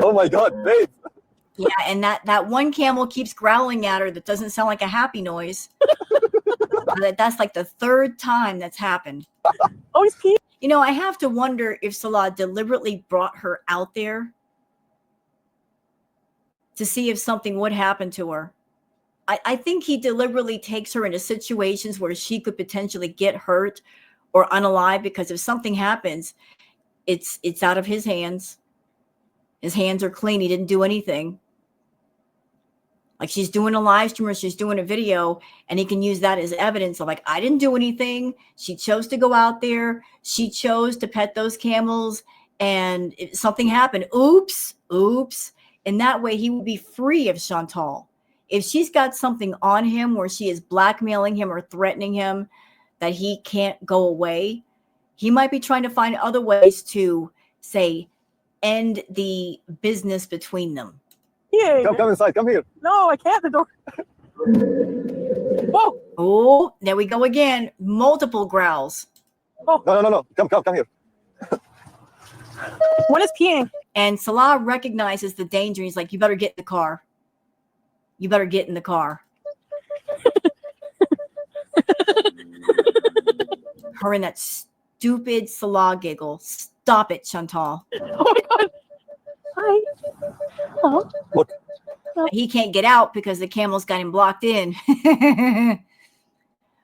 D: Oh my God, babe.
A: Yeah, and that one camel keeps growling at her that doesn't sound like a happy noise. That's like the third time that's happened.
C: Oh, he's peeing.
A: You know, I have to wonder if Salah deliberately brought her out there to see if something would happen to her. I think he deliberately takes her into situations where she could potentially get hurt or unalive, because if something happens, it's out of his hands. His hands are clean. He didn't do anything. Like she's doing a live stream or she's doing a video, and he can use that as evidence of like, I didn't do anything. She chose to go out there. She chose to pet those camels, and something happened. Oops. And that way he will be free of Chantal. If she's got something on him where she is blackmailing him or threatening him that he can't go away, he might be trying to find other ways to, say, end the business between them.
C: Yeah.
D: Come inside. Come here.
C: No, I can't. The door. Whoa.
A: Oh, there we go again. Multiple growls.
C: Oh.
D: No. Come here.
C: One is peeing.
A: And Salah recognizes the danger. He's like, you better get in the car. You better get in the car. Her and that stupid Salah giggle. Stop it, Chantal.
C: Oh my God. Hi. Hello.
D: Look.
A: He can't get out because the camel's got him blocked in.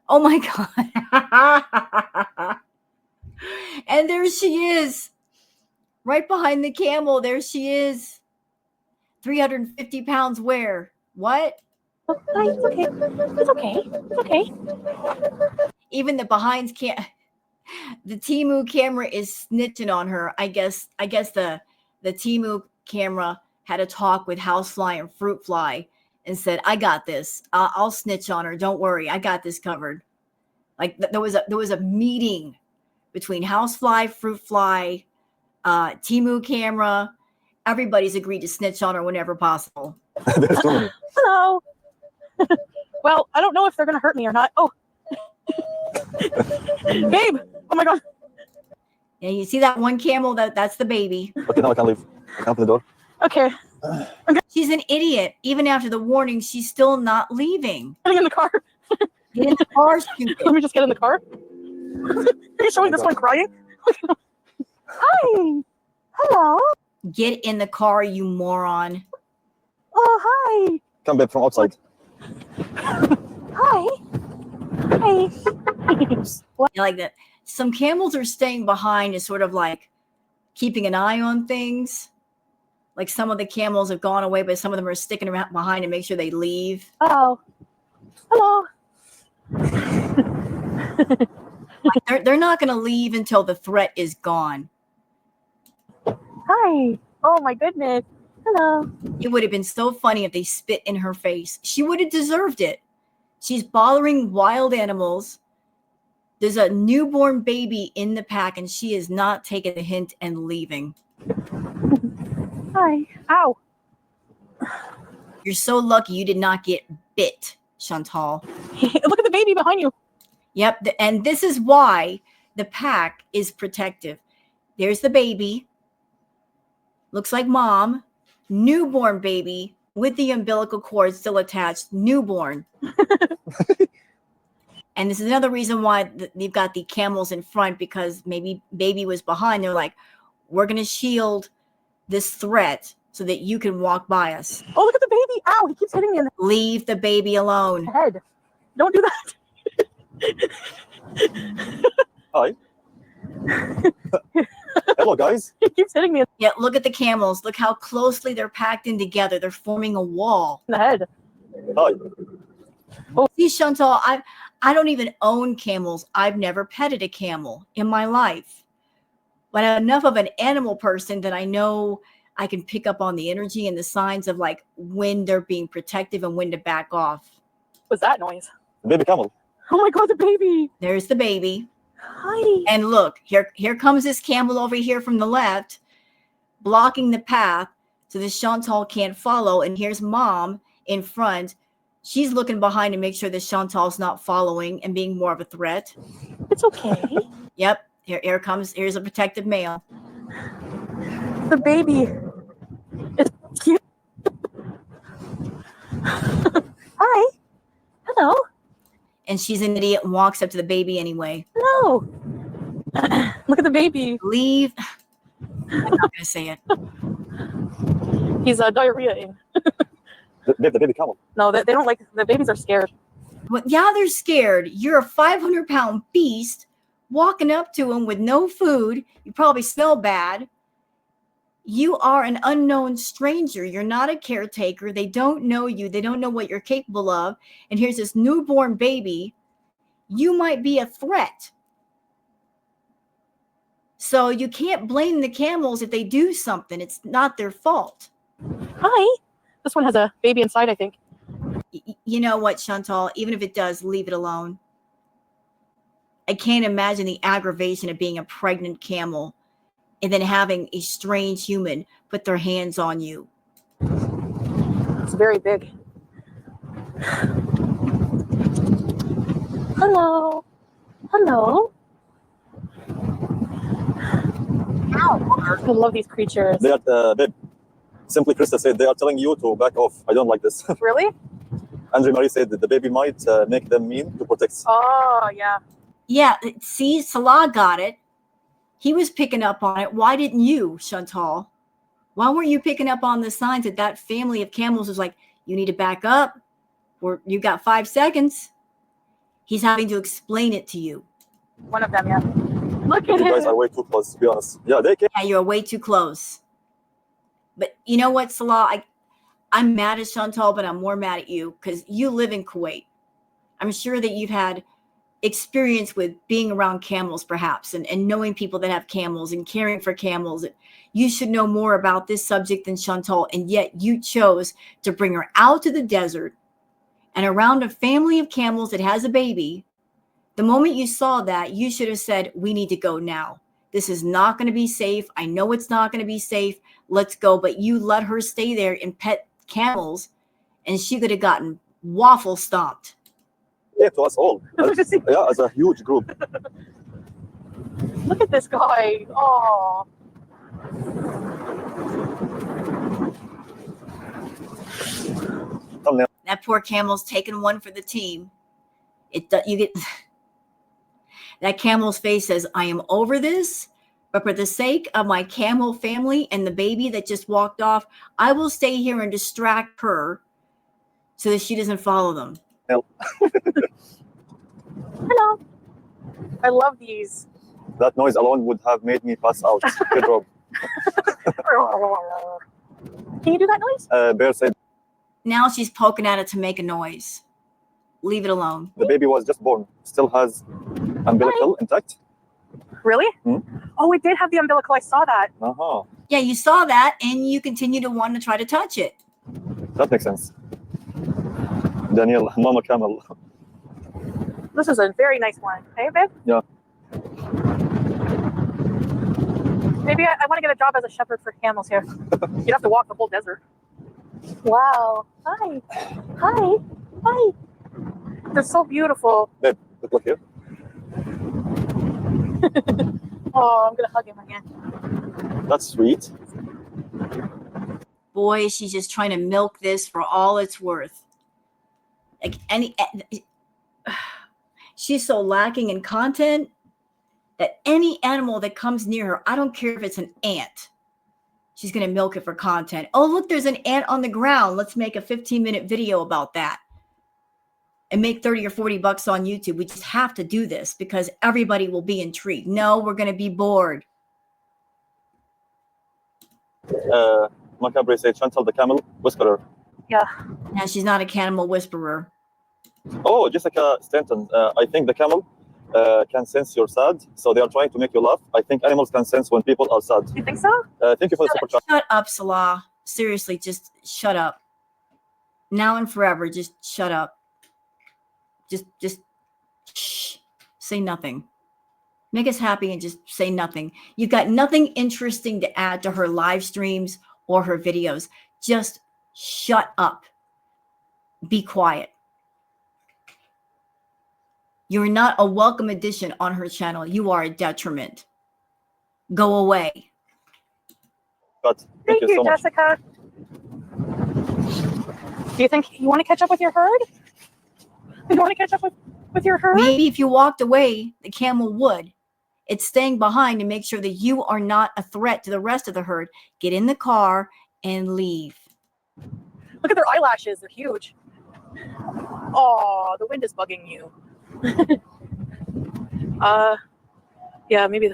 A: Oh my God. And there she is. Right behind the camel. There she is. 350 pounds where? What?
C: Oh, hi. It's okay. It's okay. It's okay.
A: Even the behinds can't. The Temu camera is snitching on her. I guess the Temu camera had a talk with Housefly and Fruitfly and said, I got this. I'll snitch on her. Don't worry. I got this covered. Like there was a meeting between Housefly, Fruitfly, Temu camera. Everybody's agreed to snitch on her whenever possible.
C: Hello. Well, I don't know if they're going to hurt me or not. Oh. Babe. Oh my God.
A: Yeah, you see that one camel? That's the baby.
D: Okay, now I can leave. I can open the door.
C: Okay.
A: She's an idiot. Even after the warning, she's still not leaving.
C: Getting in the car.
A: Get in the car, stupid.
C: Let me just get in the car. Are you showing this one crying? Hi. Hello.
A: Get in the car, you moron.
C: Oh, hi.
D: Come, babe, from outside.
C: Hi. Hi.
A: You like that? Some camels are staying behind and sort of like keeping an eye on things. Like some of the camels have gone away, but some of them are sticking around behind to make sure they leave.
C: Oh. Hello.
A: Like, they're not going to leave until the threat is gone.
C: Hi. Oh my goodness. Hello.
A: It would have been so funny if they spit in her face. She would have deserved it. She's bothering wild animals. There's a newborn baby in the pack, and she is not taking the hint and leaving.
C: Hi. Ow.
A: You're so lucky you did not get bit, Chantal.
C: Look at the baby behind you.
A: Yep, and this is why the pack is protective. There's the baby. Looks like mom. Newborn baby with the umbilical cord still attached. Newborn. And this is another reason why they've got the camels in front, because maybe baby was behind. They're like, we're going to shield this threat so that you can walk by us.
C: Oh, look at the baby. Ow, he keeps hitting me in the
A: Leave the baby alone.
C: head. Don't do that.
D: Hi. Hello, guys.
C: He keeps hitting me in
A: Yeah, look at the camels. Look how closely they're packed in together. They're forming a wall.
C: the head.
D: Hi.
A: See, Chantal, I don't even own camels. I've never petted a camel in my life. But I'm enough of an animal person that I know I can pick up on the energy and the signs of like when they're being protective and when to back off.
C: What's that noise?
D: Baby camel.
C: Oh my god, the baby.
A: There's the baby.
C: Hi.
A: And look, here comes this camel over here from the left, blocking the path so that Chantal can't follow. And here's mom in front. She's looking behind to make sure that Chantal's not following and being more of a threat.
C: It's okay.
A: Yep. Here's a protective male.
C: The baby. It's cute. Hi. Hello.
A: And she's an idiot and walks up to the baby anyway.
C: Hello. Look at the baby.
A: Leave. I'm not going to say it.
C: He's diarrhea-ing.
D: The baby camel.
C: No, they don't like, the babies are scared.
A: Well, yeah, they're scared. You're a 500-pound beast walking up to them with no food. You probably smell bad. You are an unknown stranger. You're not a caretaker. They don't know you. They don't know what you're capable of. And here's this newborn baby. You might be a threat. So you can't blame the camels if they do something. It's not their fault.
C: Hi. This one has a baby inside, I think.
A: You know what, Chantal? Even if it does, leave it alone. I can't imagine the aggravation of being a pregnant camel and then having a strange human put their hands on you.
C: It's very big. Hello. Hello. Ow. I love these creatures.
D: They are, babe. Simply Krista said they are telling you to back off. I don't like this.
C: Really?
D: Andre Marie said that the baby might make them mean to protect.
C: Oh, yeah.
A: Yeah, see, Salah got it. He was picking up on it. Why didn't you, Chantal? Why weren't you picking up on the signs that that family of camels was like, you need to back up, or you got 5 seconds? He's having to explain it to you.
C: One of them, yeah. Look at
D: You guys
C: him.
D: are way too close, to be honest. Yeah, they came.
A: Yeah, you're way too close. But you know what, Salah? I'm mad at Chantal, but I'm more mad at you because you live in Kuwait. I'm sure that you've had experience with being around camels, perhaps, and knowing people that have camels and caring for camels. You should know more about this subject than Chantal, and yet you chose to bring her out to the desert and around a family of camels that has a baby. The moment you saw that, you should have said, we need to go now. This is not going to be safe. I know it's not going to be safe. Let's go. But you let her stay there and pet camels, and she could have gotten waffle stomped.
D: Yeah, to us all. Yeah, as a huge group.
C: Look at this guy. Oh.
D: Thumbnail.
A: That poor camel's taking one for the team. You get that camel's face says, I am over this, but for the sake of my camel family and the baby that just walked off, I will stay here and distract her so that she doesn't follow them.
C: Hello. I love these.
D: That noise alone would have made me pass out. Good job.
C: Can you do that noise?
D: Bear said
A: Now she's poking at it to make a noise. Leave it alone.
D: the baby was just born. Still has Umbilical intact?
C: Really?
D: Hmm?
C: Oh, it did have the umbilical. I saw that.
D: Uh-huh.
A: Yeah, you saw that, and you continue to want to try to touch it.
D: That makes sense. Daniel, Mama Camel.
C: This is a very nice one. Hey, babe?
D: Yeah.
C: Maybe I want to get a job as a shepherd for camels here. You'd have to walk the whole desert. Wow. Hi. Hi. Hi. They're so beautiful.
D: Babe, look here.
C: Oh, I'm going to hug him again.
D: That's sweet.
A: Boy, she's just trying to milk this for all it's worth. Like she's so lacking in content that any animal that comes near her, I don't care if it's an ant, she's going to milk it for content. Oh, look, there's an ant on the ground. Let's make a 15-minute video about that and make 30 or 40 bucks on YouTube. We just have to do this because everybody will be intrigued. No, we're going to be bored.
D: Macabre said Chantal the Camel Whisperer.
C: Yeah.
A: Now, she's not a camel whisperer.
D: Oh, Jessica Stanton. I think the camel can sense you're sad, so they are trying to make you laugh. I think animals can sense when people are sad.
C: You think so?
D: Thank you for the super chat.
A: Shut up, Salah. Seriously, just shut up. Now and forever, just shut up. Just shh. Say nothing. Make us happy and just say nothing. You've got nothing interesting to add to her live streams or her videos. Just shut up. Be quiet. You're not a welcome addition on her channel. You are a detriment. Go away.
D: But
C: Thank
D: you
C: you,
D: so much.
C: Jessica. Do you think you want to catch up with your herd? You want to catch up with your herd?
A: Maybe if you walked away, the camel would. It's staying behind to make sure that you are not a threat to the rest of the herd. Get in the car and leave.
C: Look at their eyelashes. They're huge. Oh, the wind is bugging you. Yeah, maybe.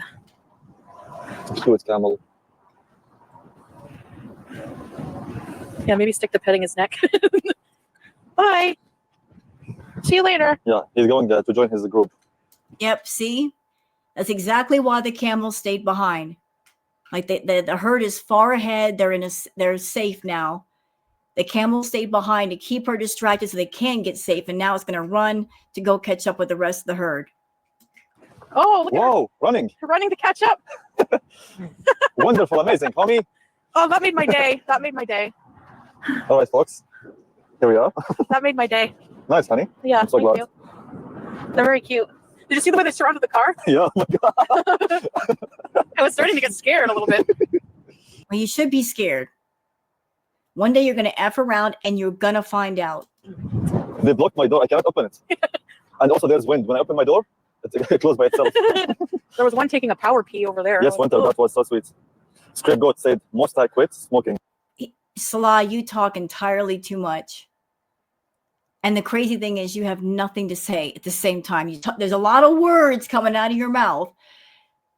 D: Do it, Camel.
C: Yeah, maybe stick to petting his neck. Bye. See you later.
D: Yeah, he's going to join his group.
A: Yep, see? That's exactly why the camels stayed behind. Like the herd is far ahead. They're safe now. The camels stayed behind to keep her distracted so they can get safe. And now it's going to run to go catch up with the rest of the herd.
C: Oh, look at her.
D: Whoa, running.
C: You're running to catch up.
D: Wonderful, amazing, homie.
C: Oh, that made my day. That made my day.
D: All right, folks. Here we are.
C: That made my day.
D: Nice, honey.
C: Yeah,
D: I'm so
C: thank
D: glad.
C: you. They're very cute. Did you see the way they surrounded the car?
D: Yeah, oh my God.
C: I was starting to get scared a little bit.
A: Well, you should be scared. One day you're going to F around and you're going to find out.
D: They blocked my door. I cannot open it. And also, there's wind. When I open my door, it closed by itself.
C: There was one taking a power pee over there.
D: Yes, Winter, that was so sweet. Scapegoat said, most I quit smoking.
A: Salah, you talk entirely too much. And the crazy thing is you have nothing to say at the same time. There's a lot of words coming out of your mouth,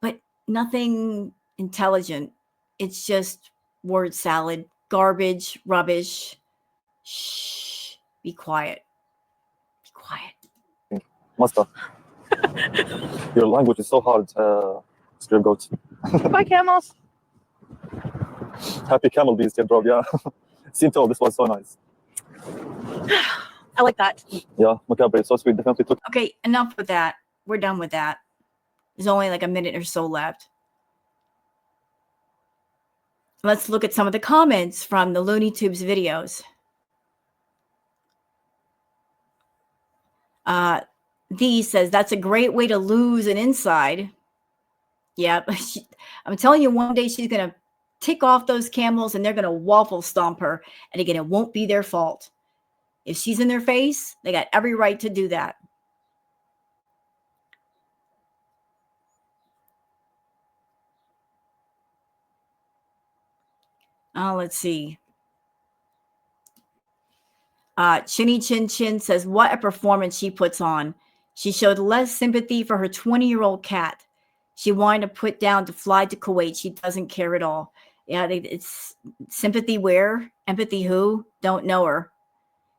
A: but nothing intelligent. It's just word salad, garbage, rubbish. Shh. Be quiet. Be quiet.
D: Master. Your language is so hard, Scapegoat.
C: Bye, camels.
D: Happy Camel Bees, dear bro. Yeah. Cinto, this was so nice.
C: I like that.
D: Yeah, Macabre, so sweet. Definitely took.
A: Okay, enough with that. We're done with that. There's only like a minute or so left. Let's look at some of the comments from the Looney Tunes videos. Dee says, that's a great way to lose an inside. Yeah, I'm telling you, one day she's going to tick off those camels and they're going to waffle stomp her. And again, it won't be their fault. If she's in their face, they got every right to do that. Let's see. Chinny Chin Chin says, what a performance she puts on. She showed less sympathy for her 20-year-old cat. She wanted to put down to fly to Kuwait. She doesn't care at all. Yeah, it's sympathy where? Empathy who? Don't know her.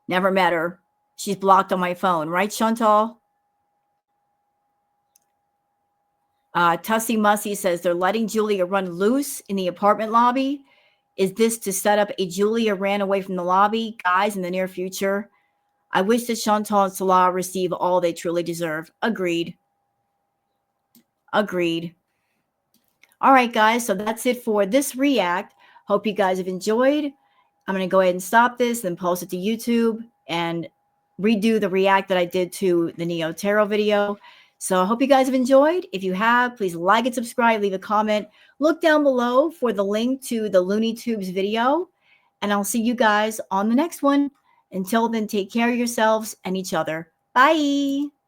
A: Never met her. She's blocked on my phone. Right, Chantal? Tussie Mussy says they're letting Julia run loose in the apartment lobby. Is this to set up a Julia ran away from the lobby? Guys, in the near future, I wish that Chantal and Salah receive all they truly deserve. Agreed. Agreed. All right, guys, so that's it for this react. Hope you guys have enjoyed. I'm going to go ahead and stop this and post it to YouTube and redo the react that I did to the Neo Tarot video. So I hope you guys have enjoyed. If you have, please like and subscribe, leave a comment. Look down below for the link to the Looney Tunes video. And I'll see you guys on the next one. Until then, take care of yourselves and each other. Bye.